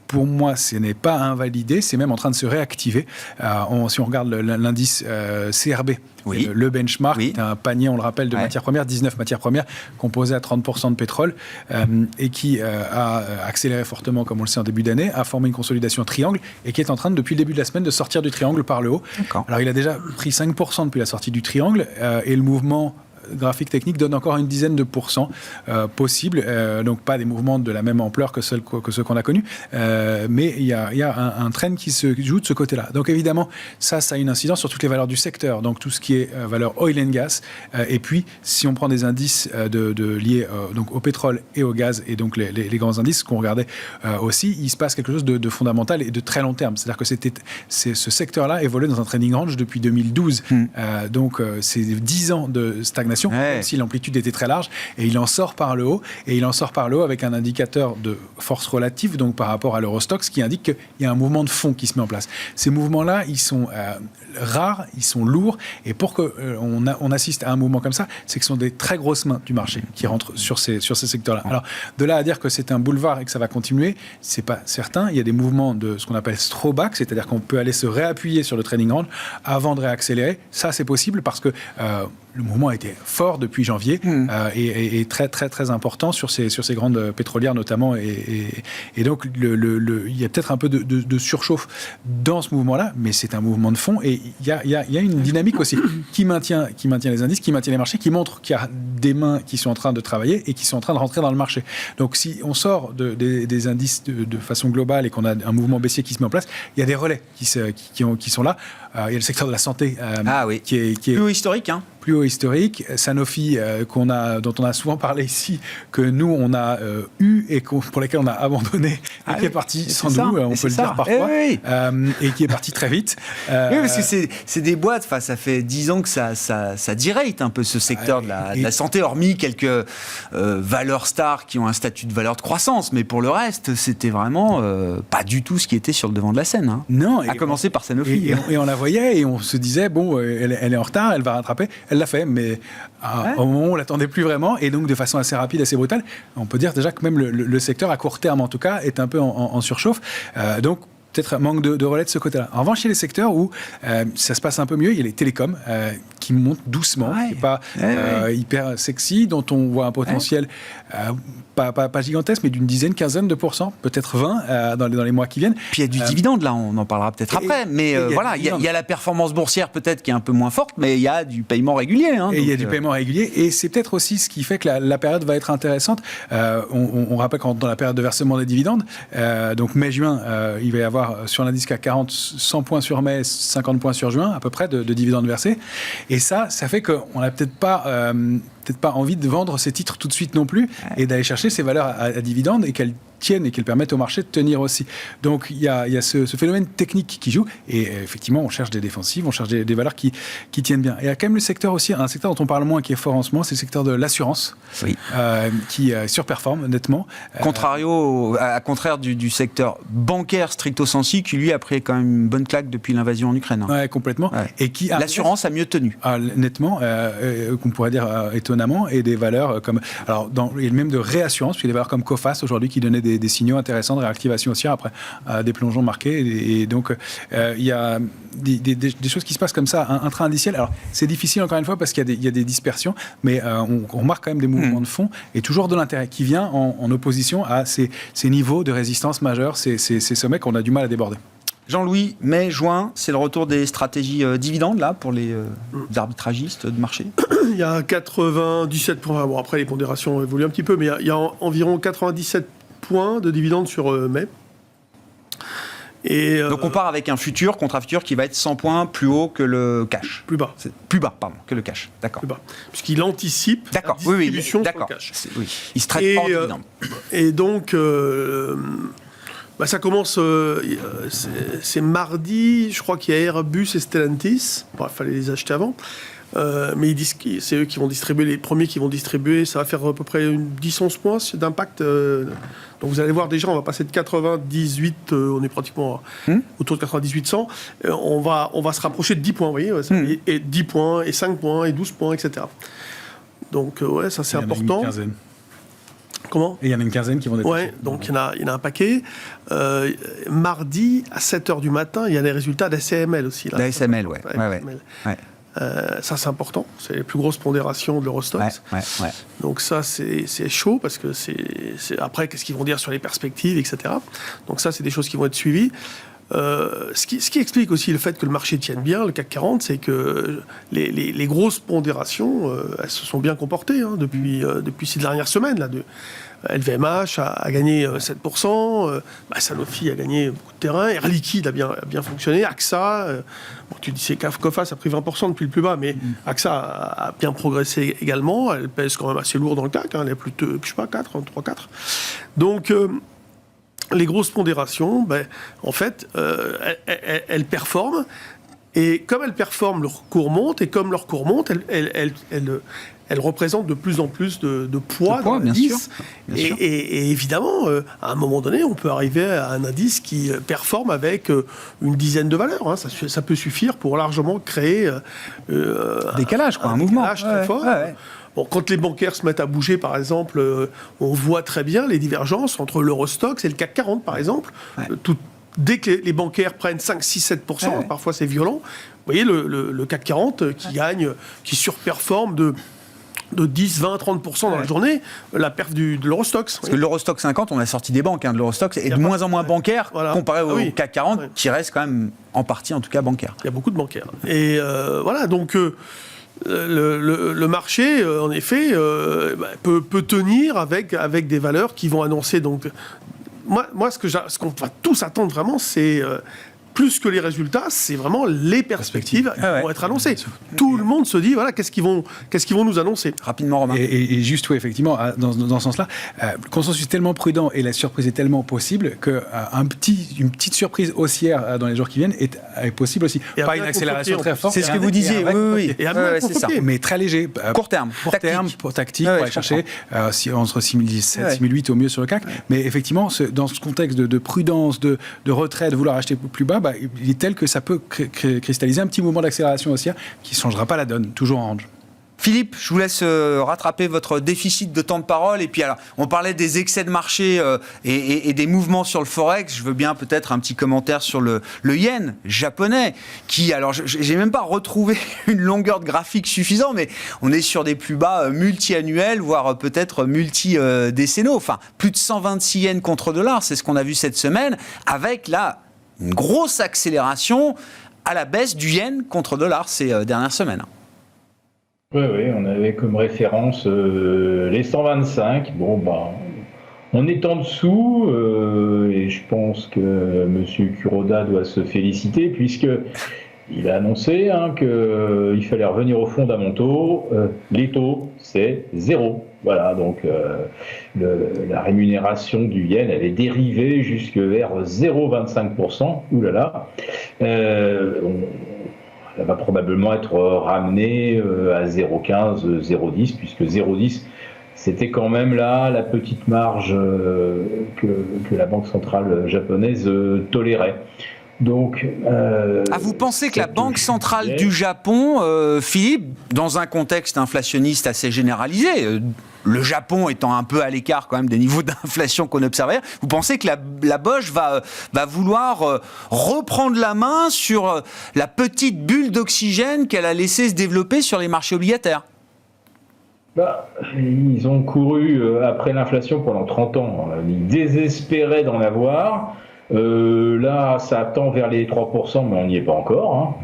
Pour moi, ce n'est pas invalidé, c'est même en train de se réactiver. Si on regarde l'indice CRB, le benchmark, c'est un panier, on le rappelle, de matières premières, 19 matières premières, composées à 30% de pétrole, et qui a accéléré fortement, comme on le sait, en début d'année, a formé une consolidation triangle, et qui est en train, depuis le début de la semaine, de sortir du triangle par le haut. D'accord. Alors, il a déjà pris 5% depuis la sortie du triangle, et le mouvement graphique technique donne encore une dizaine de pourcents possibles, donc pas des mouvements de la même ampleur que ceux qu'on a connus, mais il y a un trend qui se joue de ce côté-là. Donc évidemment, ça a une incidence sur toutes les valeurs du secteur, donc tout ce qui est valeur oil and gas, et puis si on prend des indices liés donc au pétrole et au gaz, et donc les grands indices qu'on regardait aussi, il se passe quelque chose de fondamental et de très long terme. C'est-à-dire que ce secteur-là évolue dans un trading range depuis 2012, donc c'est 10 ans de stagnation, même si l'amplitude était très large, et il en sort par le haut, avec un indicateur de force relative, donc par rapport à l'Eurostoxx, qui indique qu'il y a un mouvement de fond qui se met en place. Ces mouvements-là, ils sont rares, ils sont lourds, et pour qu'on assiste à un mouvement comme ça, c'est que ce sont des très grosses mains du marché qui rentrent sur ces secteurs-là. Alors, de là à dire que c'est un boulevard et que ça va continuer, c'est pas certain. Il y a des mouvements de ce qu'on appelle throwback, c'est-à-dire qu'on peut aller se réappuyer sur le trading range avant de réaccélérer. Ça, c'est possible parce que le mouvement a été fort depuis janvier et très très très important sur ces grandes pétrolières notamment, et donc il y a peut-être un peu de surchauffe dans ce mouvement-là, mais c'est un mouvement de fond, et il y a une dynamique aussi qui maintient les indices, qui maintient les marchés, qui montre qu'il y a des mains qui sont en train de travailler et qui sont en train de rentrer dans le marché. Donc si on sort des indices de façon globale et qu'on a un mouvement baissier qui se met en place, il y a des relais qui sont là. Il y a le secteur de la santé qui est plus haut historique, plus haut historique. Sanofi, dont on a souvent parlé ici, que nous, on a eu et pour lesquels on a abandonné, et qui est parti sans nous, on peut le dire parfois, et qui est parti très vite. Oui, parce que c'est des boîtes, ça fait 10 ans que ça dirate un peu ce secteur de la santé, hormis quelques valeurs stars qui ont un statut de valeur de croissance, mais pour le reste, c'était vraiment pas du tout ce qui était sur le devant de la scène. Non, à commencer par Sanofi. Et on la voyait et on se disait, bon, elle est en retard, elle va rattraper. Elle l'a fait, mais au moment où on ne l'attendait plus vraiment, et donc de façon assez rapide, assez brutale, on peut dire déjà que même le secteur, à court terme en tout cas, est un peu en surchauffe. Donc, peut-être un manque de relais de ce côté-là. En revanche, il y a les secteurs où ça se passe un peu mieux. Il y a les télécoms qui montent doucement, c'est pas hyper sexy, dont on voit un potentiel pas gigantesque, mais d'une dizaine, quinzaine de pourcents, peut-être 20 dans les mois qui viennent. Puis il y a du dividende, là, on en parlera peut-être après, mais il y a la performance boursière peut-être qui est un peu moins forte, mais il y a du paiement régulier. Et il y a du paiement régulier, et c'est peut-être aussi ce qui fait que la période va être intéressante. On rappelle qu'dans la période de versement des dividendes, donc mai-juin, il va y avoir sur l'indice CAC 40 100 points sur mai, 50 points sur juin, à peu près, de dividendes versés. Et ça fait qu'on n'a peut-être pas envie de vendre ces titres tout de suite non plus, et d'aller chercher ces valeurs à dividendes et qu'elles tiennent et qu'elles permettent au marché de tenir aussi. Donc il y a ce phénomène technique qui joue, et effectivement on cherche des défensives, on cherche des valeurs qui tiennent bien. Et il y a quand même le secteur aussi, un secteur dont on parle moins, qui est fort en ce moment, c'est le secteur de l'assurance, qui surperforme nettement. À contraire du secteur bancaire stricto sensu, qui lui a pris quand même une bonne claque depuis l'invasion en Ukraine. Ouais, complètement. Ouais. Et qui l'assurance a mieux tenu. Nettement, qu'on pourrait dire étonnant étonnamment, et des valeurs comme... Alors, et même de réassurance, puis des valeurs comme Coface aujourd'hui qui donnaient des signaux intéressants de réactivation haussière après des plongeons marqués. Et donc, il y a des choses qui se passent comme ça, un train indiciel. Alors, c'est difficile encore une fois parce qu'il y a des dispersions, mais on remarque quand même des mouvements de fond et toujours de l'intérêt qui vient en opposition à ces niveaux de résistance majeurs, ces sommets qu'on a du mal à déborder. Jean-Louis, mai, juin, c'est le retour des stratégies dividendes là pour les arbitragistes de marché. Il y a 97 points. Bon, après les pondérations évoluent un petit peu, mais il y a environ 97 points de dividendes sur mai. Et donc on part avec un contrat futur qui va être 100 points plus haut que le cash. Plus bas, que le cash. D'accord. Plus bas, puisqu'il anticipe la distribution sur le cash. Il se traite pas en dividende. Et donc, ça commence. C'est mardi. Je crois qu'il y a Airbus et Stellantis. Il fallait les acheter avant. Mais ils disent que c'est eux qui vont distribuer, les premiers qui vont distribuer. Ça va faire à peu près 10-11 points d'impact. Donc vous allez voir déjà, on va passer de 98, on est pratiquement autour de 98-100. On va se rapprocher de 10 points, vous voyez, et 10 points, et 5 points, et 12 points, etc. Donc ça c'est important. Comment ? Et il y en a une quinzaine qui vont détacher. Ouais, donc il y en a un paquet. Mardi, à 7h du matin, il y a les résultats d'ASML aussi. D'ASML, ouais. Ça, c'est important. C'est les plus grosses pondérations de l'Eurostoxx. Ouais. Donc ça, c'est chaud, parce que après, qu'est-ce qu'ils vont dire sur les perspectives, etc. Donc ça, c'est des choses qui vont être suivies. Ce qui explique aussi le fait que le marché tienne bien, le CAC 40, c'est que les grosses pondérations, elles se sont bien comportées depuis ces dernières semaines. LVMH a gagné 7%, Sanofi a gagné beaucoup de terrain, Air Liquide a bien fonctionné, AXA, tu dis c'est Coface a pris 20% depuis le plus bas, mais AXA a bien progressé également, elle pèse quand même assez lourd dans le CAC, elle est plutôt, je sais pas, 3-4. Donc... les grosses pondérations, en fait, elles performent. Et comme elles performent, leur cours monte. Et comme leur cours monte, elles représentent de plus en plus de poids dans l'indice. Et évidemment, à un moment donné, on peut arriver à un indice qui performe avec une dizaine de valeurs. Ça peut suffire pour largement créer décalage, un mouvement très fort. Bon, quand les bancaires se mettent à bouger, par exemple, on voit très bien les divergences entre l'Eurostoxx et le CAC 40, par exemple. Dès que les bancaires prennent 5, 6, 7%, parfois c'est violent, vous voyez le CAC 40 qui gagne, qui surperforme de 10, 20, 30% dans la journée, la perf de l'Eurostoxx. Parce que l'Eurostoxx 50, on a sorti des banques de l'Eurostoxx, est de moins en moins bancaire comparé au CAC 40, qui reste quand même en partie, en tout cas, bancaire. Il y a beaucoup de bancaires. Et donc... Le marché, en effet, peut tenir avec des valeurs qui vont annoncer. Donc, moi ce qu'on va tous attendre vraiment, c'est plus que les résultats, c'est vraiment les perspectives qui vont être annoncées. Tout le monde se dit, voilà, qu'est-ce qu'ils vont nous annoncer. Rapidement, Romain. Et juste, oui, effectivement, dans ce sens-là, le consensus est tellement prudent et la surprise est tellement possible qu'une petite surprise haussière dans les jours qui viennent est possible aussi. Pas une accélération très forte. C'est ce que vous disiez, oui. C'est ça. Mais très léger. Court terme. Tactique, pour aller chercher entre 6007 et 6008 au mieux sur le CAC. Mais effectivement, dans ce contexte de prudence, de retrait, de vouloir acheter plus bas, il est tel que ça peut cristalliser un petit mouvement d'accélération haussière qui ne changera pas la donne, toujours en range. Philippe, je vous laisse rattraper votre déficit de temps de parole. Et puis, alors, on parlait des excès de marché et des mouvements sur le Forex. Je veux bien peut-être un petit commentaire sur le yen japonais, qui, alors, j'ai même pas retrouvé une longueur de graphique suffisante, mais on est sur des plus bas multi-annuels, voire peut-être multi-décennaux. Enfin, plus de 126 yens contre dollar, c'est ce qu'on a vu cette semaine, avec là, une grosse accélération à la baisse du yen contre dollar ces dernières semaines. Oui, on avait comme référence les 125. On est en dessous et je pense que M. Kuroda doit se féliciter puisqu'il a annoncé qu'il fallait revenir aux fondamentaux. Les taux, c'est 0. Voilà, donc la rémunération du yen, elle est dérivée jusque vers 0,25%. Ouh là là. Elle va probablement être ramenée à 0,15, 0,10, puisque 0,10, c'était quand même là la petite marge que la Banque centrale japonaise tolérait. Donc, vous pensez que la Banque centrale du Japon, Philippe, dans un contexte inflationniste assez généralisé, le Japon étant un peu à l'écart quand même des niveaux d'inflation qu'on observait, vous pensez que la BOJ va vouloir reprendre la main sur la petite bulle d'oxygène qu'elle a laissé se développer sur les marchés obligataires ? Ils ont couru après l'inflation pendant 30 ans. Ils désespéraient d'en avoir. Là, ça tend vers les 3%, mais on n'y est pas encore.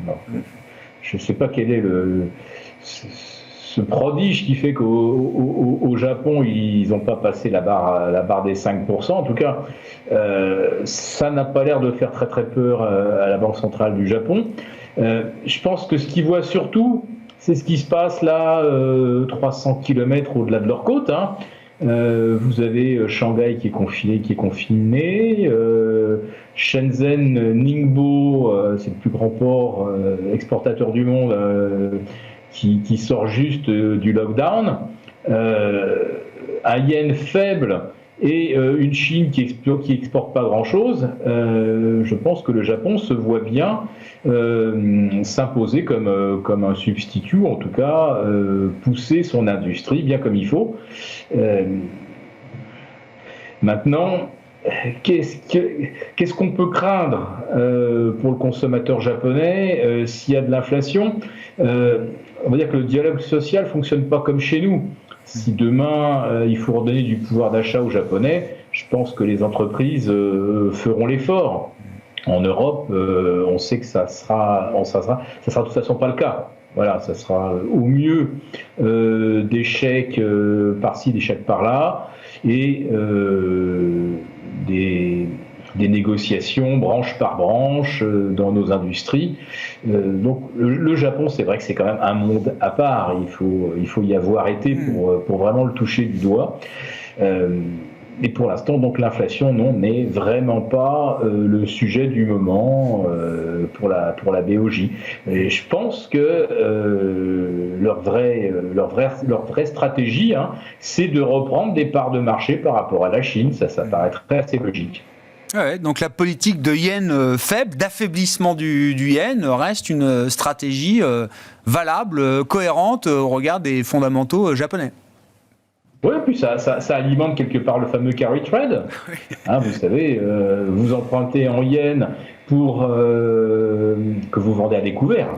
Je ne sais pas quel est ce prodige qui fait qu'au Japon, ils n'ont pas passé la barre des 5%. En tout cas, ça n'a pas l'air de faire très très peur à la Banque centrale du Japon. Je pense que ce qu'ils voient surtout, c'est ce qui se passe là, 300 km au-delà de leur côte. Vous avez Shanghai qui est confiné, Shenzhen, Ningbo, c'est le plus grand port exportateur du monde, qui sort juste du lockdown, un yen faible et une Chine qui exporte pas grand-chose. Je pense que le Japon se voit bien s'imposer comme un substitut, ou en tout cas pousser son industrie bien comme il faut. Maintenant, qu'est-ce qu'on peut craindre pour le consommateur japonais s'il y a de l'inflation? On va dire que le dialogue social ne fonctionne pas comme chez nous. Si demain il faut redonner du pouvoir d'achat aux Japonais, je pense que les entreprises feront l'effort. En Europe, on sait que ça sera de toute façon pas le cas. Voilà, ça sera au mieux des chèques par-ci, des chèques par-là, et des négociations branche par branche dans nos industries. Donc le Japon, c'est vrai que c'est quand même un monde à part. Il faut y avoir été pour vraiment le toucher du doigt. Et pour l'instant, donc l'inflation, n'est vraiment pas le sujet du moment pour la BOJ. Et je pense que leur vraie stratégie, c'est de reprendre des parts de marché par rapport à la Chine. Ça paraîtrait assez logique. Ouais, donc la politique de yen faible, d'affaiblissement du yen, reste une stratégie valable, cohérente au regard des fondamentaux japonais. Oui, puis ça alimente quelque part le fameux carry trade. Vous savez, vous empruntez en yens pour que vous vendez à découvert,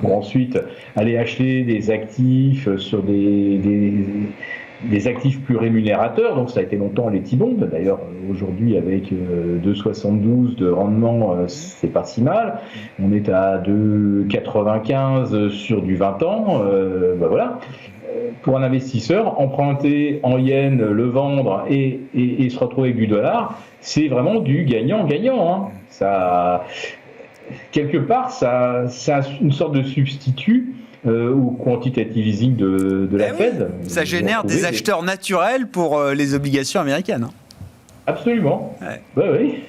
pour ensuite aller acheter des actifs sur des actifs plus rémunérateurs. Donc ça a été longtemps les T-bonds. D'ailleurs, aujourd'hui, avec 2,72 de rendement, c'est pas si mal. On est à 2,95 sur du 20 ans. Voilà. Pour un investisseur, emprunter en yens, le vendre et se retrouver avec du dollar, c'est vraiment du gagnant-gagnant. Ça, quelque part, c'est une sorte de substitut au quantitative easing de la Fed. Ça génère des acheteurs naturels pour les obligations américaines. Absolument. Oui.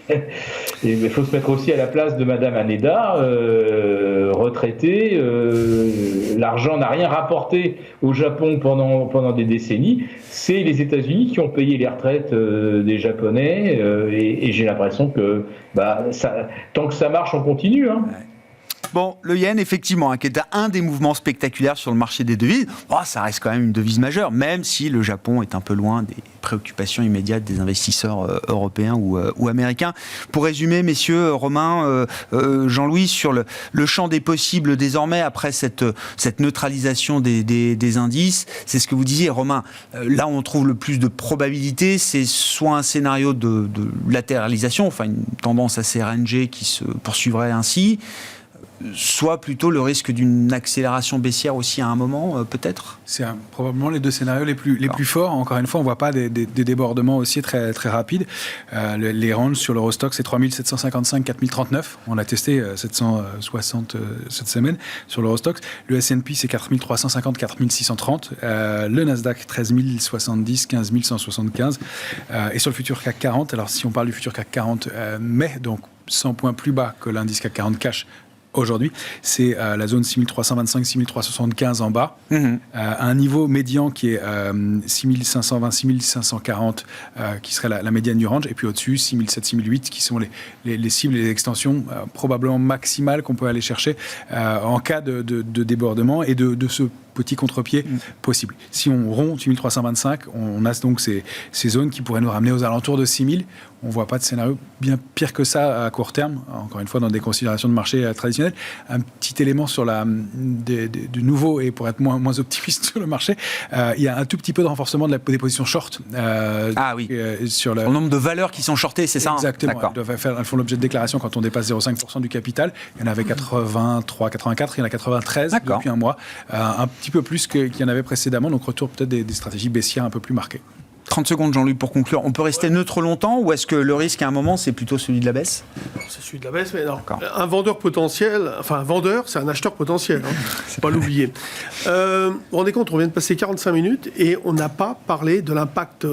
Et il faut se mettre aussi à la place de Madame Haneda, retraitée. L'argent n'a rien rapporté au Japon pendant des décennies. C'est les États-Unis qui ont payé les retraites des Japonais. Et j'ai l'impression que tant que ça marche, on continue. Bon, le yen, effectivement, qui est un des mouvements spectaculaires sur le marché des devises, ça reste quand même une devise majeure, même si le Japon est un peu loin des préoccupations immédiates des investisseurs européens ou américains. Pour résumer, messieurs, Romain, Jean-Louis, sur le champ des possibles désormais, après cette neutralisation des indices, c'est ce que vous disiez, Romain, là où on trouve le plus de probabilités, c'est soit un scénario de latéralisation, enfin une tendance assez rangée qui se poursuivrait ainsi, soit plutôt le risque d'une accélération baissière aussi à un moment, peut-être. C'est probablement les deux scénarios les plus forts. Encore une fois, on ne voit pas des débordements aussi très, très rapides. Les ranges sur l'Eurostoxx, c'est 3755, 4039. On a testé 760 cette semaine sur l'Eurostoxx. Le S&P, c'est 4350, 4630. Le Nasdaq, 13070, 15175. Et sur le futur CAC 40, alors si on parle du futur CAC 40 mai, donc 100 points plus bas que l'indice CAC 40 cash, aujourd'hui, c'est la zone 6325-6375 en bas, un niveau médian qui est 6520-6540, qui serait la médiane du range, et puis au-dessus, 6007-6008, qui sont les cibles et les extensions probablement maximales qu'on peut aller chercher en cas de débordement et de ce petit contre-pied possible. Si on rompt 6325, on a donc ces zones qui pourraient nous ramener aux alentours de 6000. On ne voit pas de scénario bien pire que ça à court terme, encore une fois dans des considérations de marché traditionnelles. Un petit élément sur du nouveau, et pour être moins optimiste sur le marché, il y a un tout petit peu de renforcement des positions short. Sur le nombre de valeurs qui sont shortées, c'est ça? Exactement. Elles font l'objet de déclaration quand on dépasse 0,5% du capital. Il y en avait 83, 84, il y en a 93 depuis un mois. Un petit peu plus qu'il y en avait précédemment, donc retour peut-être des stratégies baissières un peu plus marquées. 30 secondes, Jean-Luc, pour conclure. On peut rester neutre longtemps ou est-ce que le risque à un moment, c'est plutôt celui de la baisse? C'est celui de la baisse, mais non. Un vendeur potentiel, enfin un vendeur, c'est un acheteur potentiel, faut pas l'oublier. Vous vous rendez compte, on vient de passer 45 minutes et on n'a pas parlé de l'impact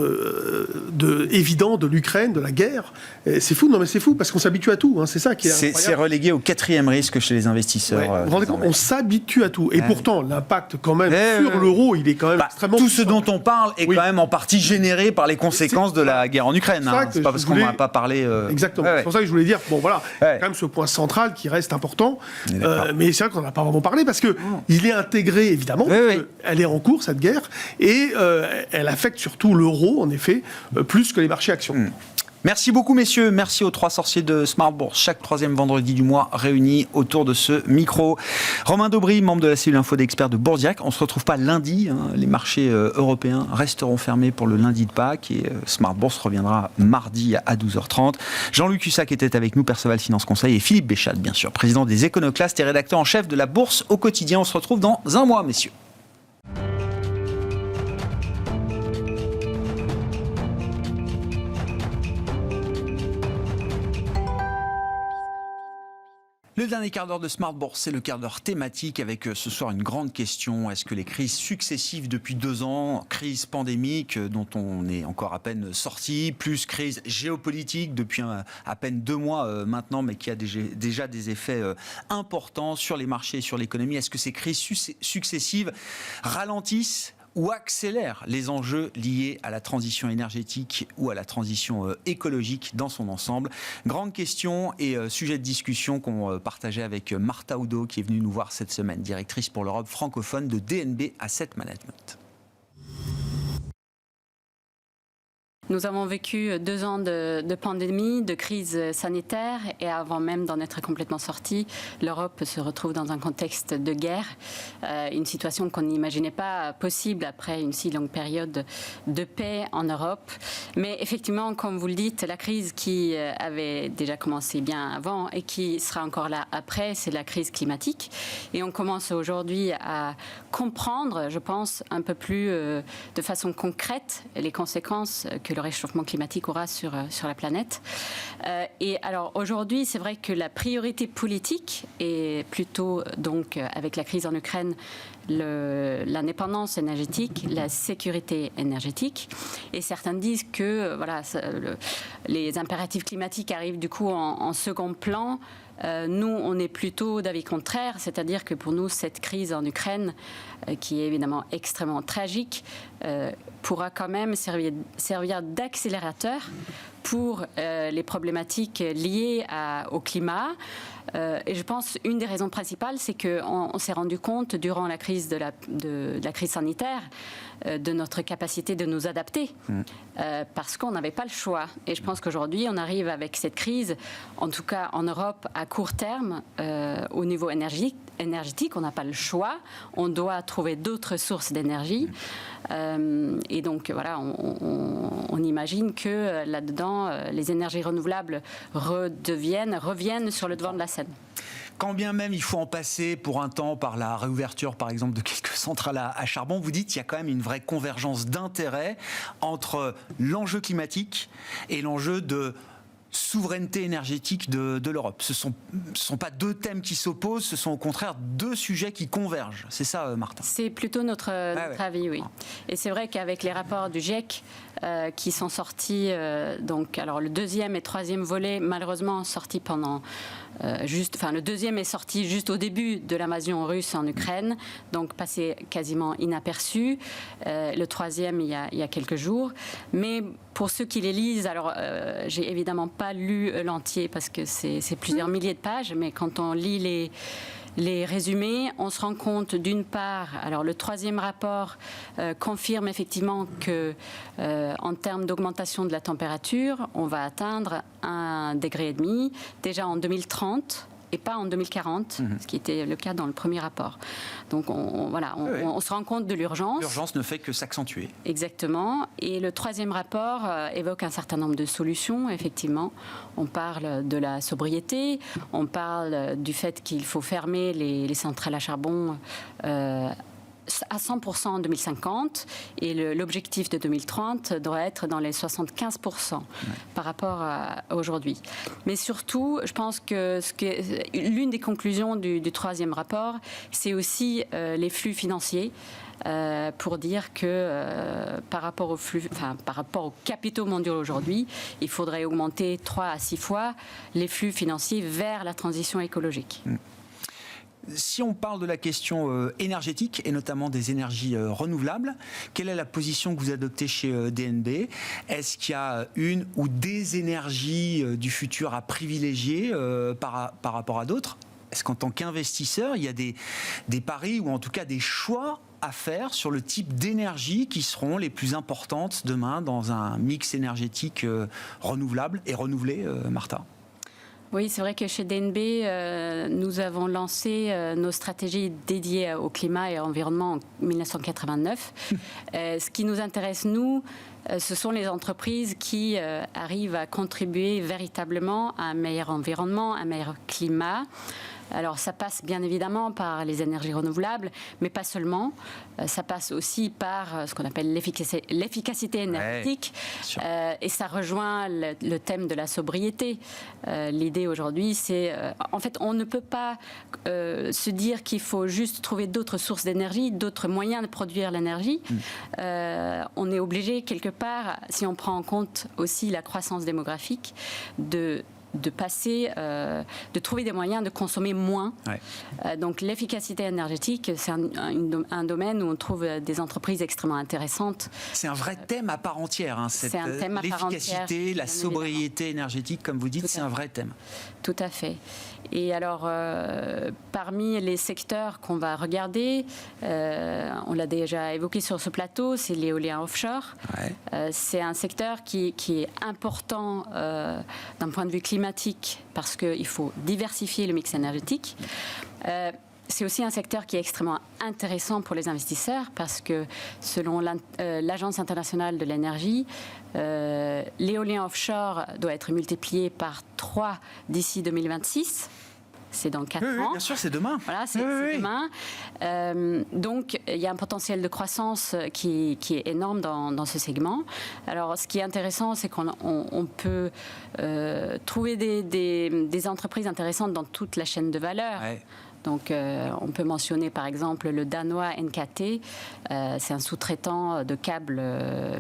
évident de l'Ukraine, de la guerre. Et c'est fou, non mais c'est fou, parce qu'on s'habitue à tout, c'est ça qui est incroyable. C'est relégué au 4e risque chez les investisseurs. Vous vous rendez compte, on s'habitue à tout. Et pourtant, l'impact quand même sur l'euro, il est quand même extrêmement tout ce dont on parle est quand même en partie généré par les conséquences de la guerre en Ukraine. C'est pas parce qu'on n'en a pas parlé. Exactement. C'est pour ça que je voulais dire, il y a quand même ce point central qui reste important. Mais c'est vrai qu'on n'en a pas vraiment parlé parce qu'il est intégré, évidemment. Elle est en cours, cette guerre. Et elle affecte surtout l'euro, en effet, plus que les marchés actions. Merci beaucoup, messieurs. Merci aux 3 sorciers de Smart Bourse, chaque 3e vendredi du mois, réunis autour de ce micro. Romain Daubry, membre de la cellule info d'experts de Bourdiac. On ne se retrouve pas lundi. Les marchés européens resteront fermés pour le lundi de Pâques et Smart Bourse reviendra mardi à 12h30. Jean-Luc Hussac était avec nous, Perceval Finance Conseil, et Philippe Béchade, bien sûr, président des Éconoclastes et rédacteur en chef de la Bourse au quotidien. On se retrouve dans un mois, messieurs. Le dernier quart d'heure de Smart Bourse, c'est le quart d'heure thématique avec ce soir une grande question. Est-ce que les crises successives depuis 2 ans, crise pandémique dont on est encore à peine sorti, plus crise géopolitique depuis à peine 2 mois maintenant, mais qui a déjà des effets importants sur les marchés et sur l'économie, est-ce que ces crises successives ralentissent ou accélère les enjeux liés à la transition énergétique ou à la transition écologique dans son ensemble? Grande question et sujet de discussion qu'on partageait avec Martha Oudot, qui est venue nous voir cette semaine, directrice pour l'Europe francophone de DNB Asset Management. Nous avons vécu 2 ans de pandémie, de crise sanitaire, et avant même d'en être complètement sorti, l'Europe se retrouve dans un contexte de guerre, une situation qu'on n'imaginait pas possible après une si longue période de paix en Europe. Mais effectivement, comme vous le dites, la crise qui avait déjà commencé bien avant et qui sera encore là après, c'est la crise climatique. Et on commence aujourd'hui à comprendre, je pense, un peu plus de façon concrète les conséquences que le réchauffement climatique aura sur la planète. Et alors aujourd'hui, c'est vrai que la priorité politique est plutôt, donc, avec la crise en Ukraine, l'indépendance énergétique, la sécurité énergétique. Et certains disent que les impératifs climatiques arrivent du coup en second plan. Nous, on est plutôt d'avis contraire, c'est-à-dire que pour nous, cette crise en Ukraine, qui est évidemment extrêmement tragique, pourra quand même servir d'accélérateur pour les problématiques liées au climat. Et je pense une des raisons principales, c'est qu'on s'est rendu compte durant la crise de la crise sanitaire de notre capacité de nous adapter parce qu'on n'avait pas le choix. Et je pense qu'aujourd'hui, on arrive avec cette crise, en tout cas en Europe, à court terme, au niveau énergétique, on n'a pas le choix. On doit trouver d'autres sources d'énergie. Et donc, voilà, on imagine que là-dedans, les énergies renouvelables reviennent sur le devant de la scène. Quand bien même il faut en passer pour un temps par la réouverture, par exemple, de quelques centrales à charbon, vous dites qu'il y a quand même une vraie convergence d'intérêts entre l'enjeu climatique et l'enjeu de souveraineté énergétique de l'Europe. Ce sont pas 2 thèmes qui s'opposent, ce sont au contraire 2 sujets qui convergent. C'est ça, Martin? C'est plutôt notre avis, oui. Et c'est vrai qu'avec les rapports du GIEC qui sont sortis, donc alors le 2e et 3e volet, malheureusement sortis pendant le deuxième est sorti juste au début de l'invasion russe en Ukraine, donc passé quasiment inaperçu. Le troisième, il y a quelques jours. Mais pour ceux qui les lisent, alors j'ai évidemment pas lu l'entier parce que c'est plusieurs milliers de pages, mais quand on lit les résumés, on se rend compte d'une part, alors le troisième rapport confirme effectivement que en termes d'augmentation de la température, on va atteindre 1,5 degré déjà en 2030 et pas en 2040, ce qui était le cas dans le premier rapport. Donc on se rend compte de l'urgence. L'urgence ne fait que s'accentuer. Exactement. Et le troisième rapport évoque un certain nombre de solutions, effectivement. On parle de la sobriété, on parle du fait qu'il faut fermer les centrales à charbon à 100% en 2050 et l'objectif de 2030 doit être dans les 75% par rapport à aujourd'hui. Mais surtout, je pense que l'une des conclusions du troisième rapport, c'est aussi les flux financiers. Pour dire que par rapport aux capitaux mondiaux aujourd'hui, il faudrait augmenter 3 à 6 fois les flux financiers vers la transition écologique. Si on parle de la question énergétique et notamment des énergies renouvelables, quelle est la position que vous adoptez chez DNB? Est-ce qu'il y a une ou des énergies du futur à privilégier par rapport à d'autres? Est-ce qu'en tant qu'investisseur, il y a des paris ou en tout cas des choix à faire sur le type d'énergie qui seront les plus importantes demain dans un mix énergétique renouvelable et renouvelé, Martha? Oui, c'est vrai que chez DNB, nous avons lancé nos stratégies dédiées au climat et à l'environnement en 1989. Ce qui nous intéresse, nous, ce sont les entreprises qui arrivent à contribuer véritablement à un meilleur environnement, un meilleur climat. Alors ça passe bien évidemment par les énergies renouvelables, mais pas seulement. Ça passe aussi par ce qu'on appelle l'efficacité énergétique. Et ça rejoint le thème de la sobriété. L'idée aujourd'hui, c'est... en fait, on ne peut pas se dire qu'il faut juste trouver d'autres sources d'énergie, d'autres moyens de produire l'énergie. On est obligé, quelque part, si on prend en compte aussi la croissance démographique, de passer, de trouver des moyens de consommer moins. Donc l'efficacité énergétique, c'est un domaine où on trouve des entreprises extrêmement intéressantes. C'est un vrai thème à part entière. C'est un thème à part entière. L'efficacité, la sobriété énergétique, comme vous dites, c'est un vrai thème. Tout à fait. Et alors, parmi les secteurs qu'on va regarder, on l'a déjà évoqué sur ce plateau, c'est l'éolien offshore. C'est un secteur qui est important d'un point de vue climatique parce qu'il faut diversifier le mix énergétique. C'est aussi un secteur qui est extrêmement intéressant pour les investisseurs parce que selon l'Agence internationale de l'énergie, l'éolien offshore doit être multiplié par 3 d'ici 2026. C'est dans 4 ans. Bien sûr, c'est demain. Voilà, c'est demain. Donc, il y a un potentiel de croissance qui est énorme dans ce segment. Alors, ce qui est intéressant, c'est qu'on peut trouver des entreprises intéressantes dans toute la chaîne de valeur. Donc, on peut mentionner par exemple le danois NKT. C'est un sous-traitant de câbles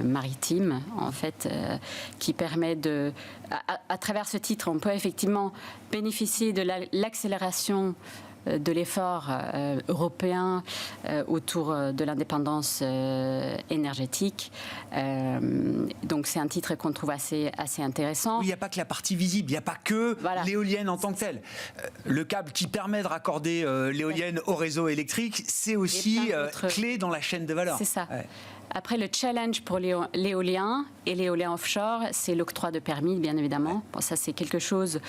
maritimes, en fait, qui permet de... À travers ce titre, on peut effectivement bénéficier de l'accélération de l'effort européen autour de l'indépendance énergétique. Donc c'est un titre qu'on trouve assez intéressant. Il n'y a pas que la partie visible, il n'y a pas que l'éolienne en tant que telle. Le câble qui permet de raccorder l'éolienne au réseau électrique, c'est aussi clé dans la chaîne de valeur. C'est ça. Après, le challenge pour l'éolien et l'éolien offshore, c'est l'octroi de permis, bien évidemment. Bon, ça, c'est quelque chose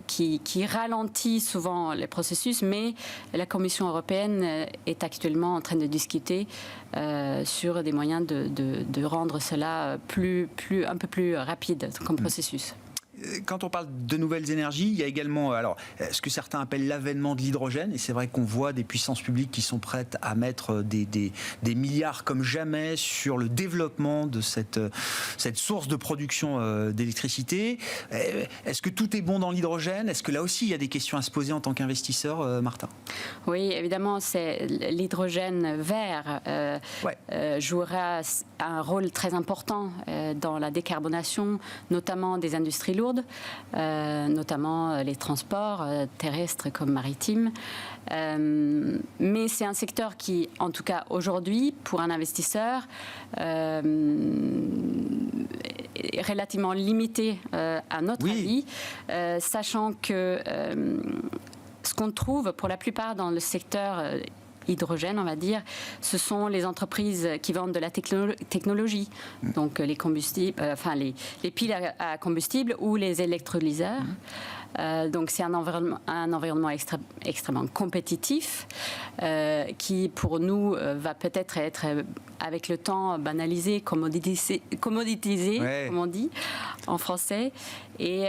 qui ralentit souvent les processus, mais la Commission européenne est actuellement en train de discuter sur des moyens de rendre cela un peu plus rapide comme processus. Quand on parle de nouvelles énergies, il y a également ce que certains appellent l'avènement de l'hydrogène. Et c'est vrai qu'on voit des puissances publiques qui sont prêtes à mettre des milliards comme jamais sur le développement de cette source de production d'électricité. Est-ce que tout est bon dans l'hydrogène? Est-ce que là aussi, il y a des questions à se poser en tant qu'investisseur, Martin? Oui, évidemment, l'hydrogène vert jouera un rôle très important dans la décarbonation, notamment des industries lourdes, notamment les transports terrestres comme maritimes. Mais c'est un secteur qui, en tout cas aujourd'hui, pour un investisseur, est relativement limité à notre avis, sachant que ce qu'on trouve pour la plupart dans le secteur hydrogène, on va dire, ce sont les entreprises qui vendent de la technologie, donc les combustibles, les piles à combustible ou les électrolyseurs. Donc c'est un environnement extrêmement compétitif qui pour nous va peut-être être avec le temps banalisé, commoditisé comme on dit en français. Et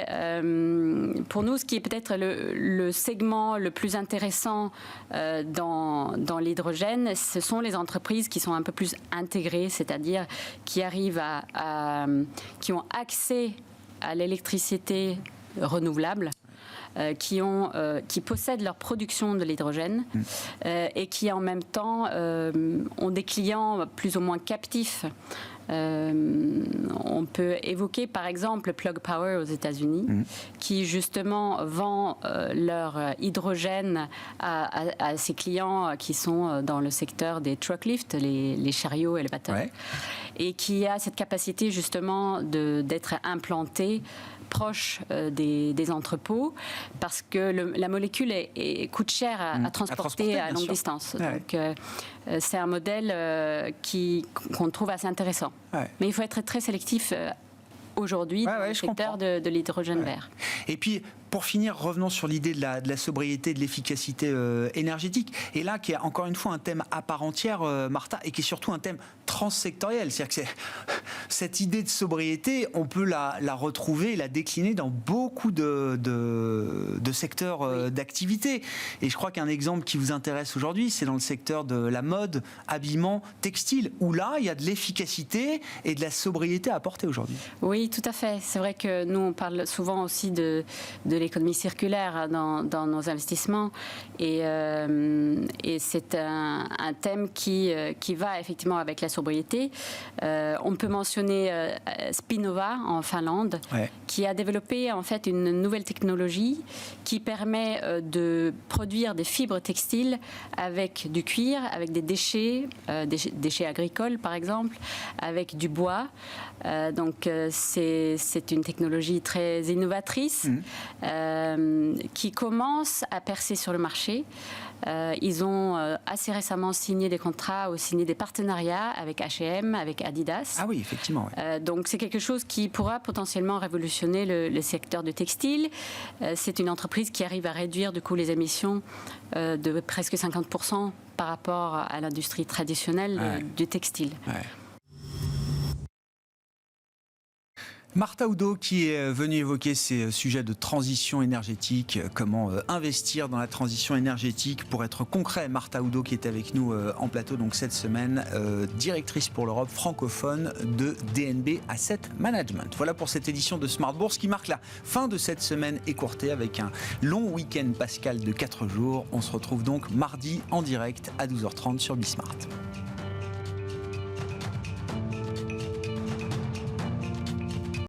pour nous, ce qui est peut-être le segment le plus intéressant dans l'hydrogène, ce sont les entreprises qui sont un peu plus intégrées, c'est-à-dire qui arrivent qui ont accès à l'électricité renouvelable, qui possèdent leur production de l'hydrogène et qui en même temps ont des clients plus ou moins captifs. On peut évoquer par exemple Plug Power aux États-Unis, qui justement vend leur hydrogène à ses clients qui sont dans le secteur des truck lifts, les chariots élévateurs, et qui a cette capacité justement d'être implanté proche des entrepôts, parce que la molécule coûte cher à transporter à longue distance. Donc c'est un modèle qu'on trouve assez intéressant. Mais il faut être très sélectif aujourd'hui dans le secteur de l'hydrogène vert. Et puis, pour finir, revenons sur l'idée de la sobriété, de l'efficacité énergétique. Et là, qui est encore une fois un thème à part entière, Martha, et qui est surtout un thème transsectoriel. C'est-à-dire que cette idée de sobriété, on peut la retrouver, la décliner dans beaucoup de secteurs d'activité. Et je crois qu'un exemple qui vous intéresse aujourd'hui, c'est dans le secteur de la mode, habillement, textile, où là, il y a de l'efficacité et de la sobriété à apporter aujourd'hui. Oui, tout à fait. C'est vrai que nous, on parle souvent aussi de l'économie circulaire dans nos investissements, et c'est un thème qui va effectivement avec la sobriété. On peut mentionner Spinnova en Finlande, qui a développé en fait une nouvelle technologie qui permet de produire des fibres textiles avec du cuir, avec des déchets agricoles par exemple, avec du bois. Donc c'est une technologie très innovatrice qui commence à percer sur le marché. Ils ont assez récemment signé des contrats ou signé des partenariats avec H&M, avec Adidas. Ah oui, effectivement. Donc c'est quelque chose qui pourra potentiellement révolutionner le secteur du textile. C'est une entreprise qui arrive à réduire du coup les émissions de presque 50% par rapport à l'industrie traditionnelle du textile. Martha Oudot qui est venue évoquer ces sujets de transition énergétique, comment investir dans la transition énergétique pour être concret. Martha Oudot qui est avec nous en plateau donc cette semaine, directrice pour l'Europe francophone de DNB Asset Management. Voilà pour cette édition de Smart Bourse qui marque la fin de cette semaine écourtée avec un long week-end pascal de 4 jours. On se retrouve donc mardi en direct à 12h30 sur Bismart.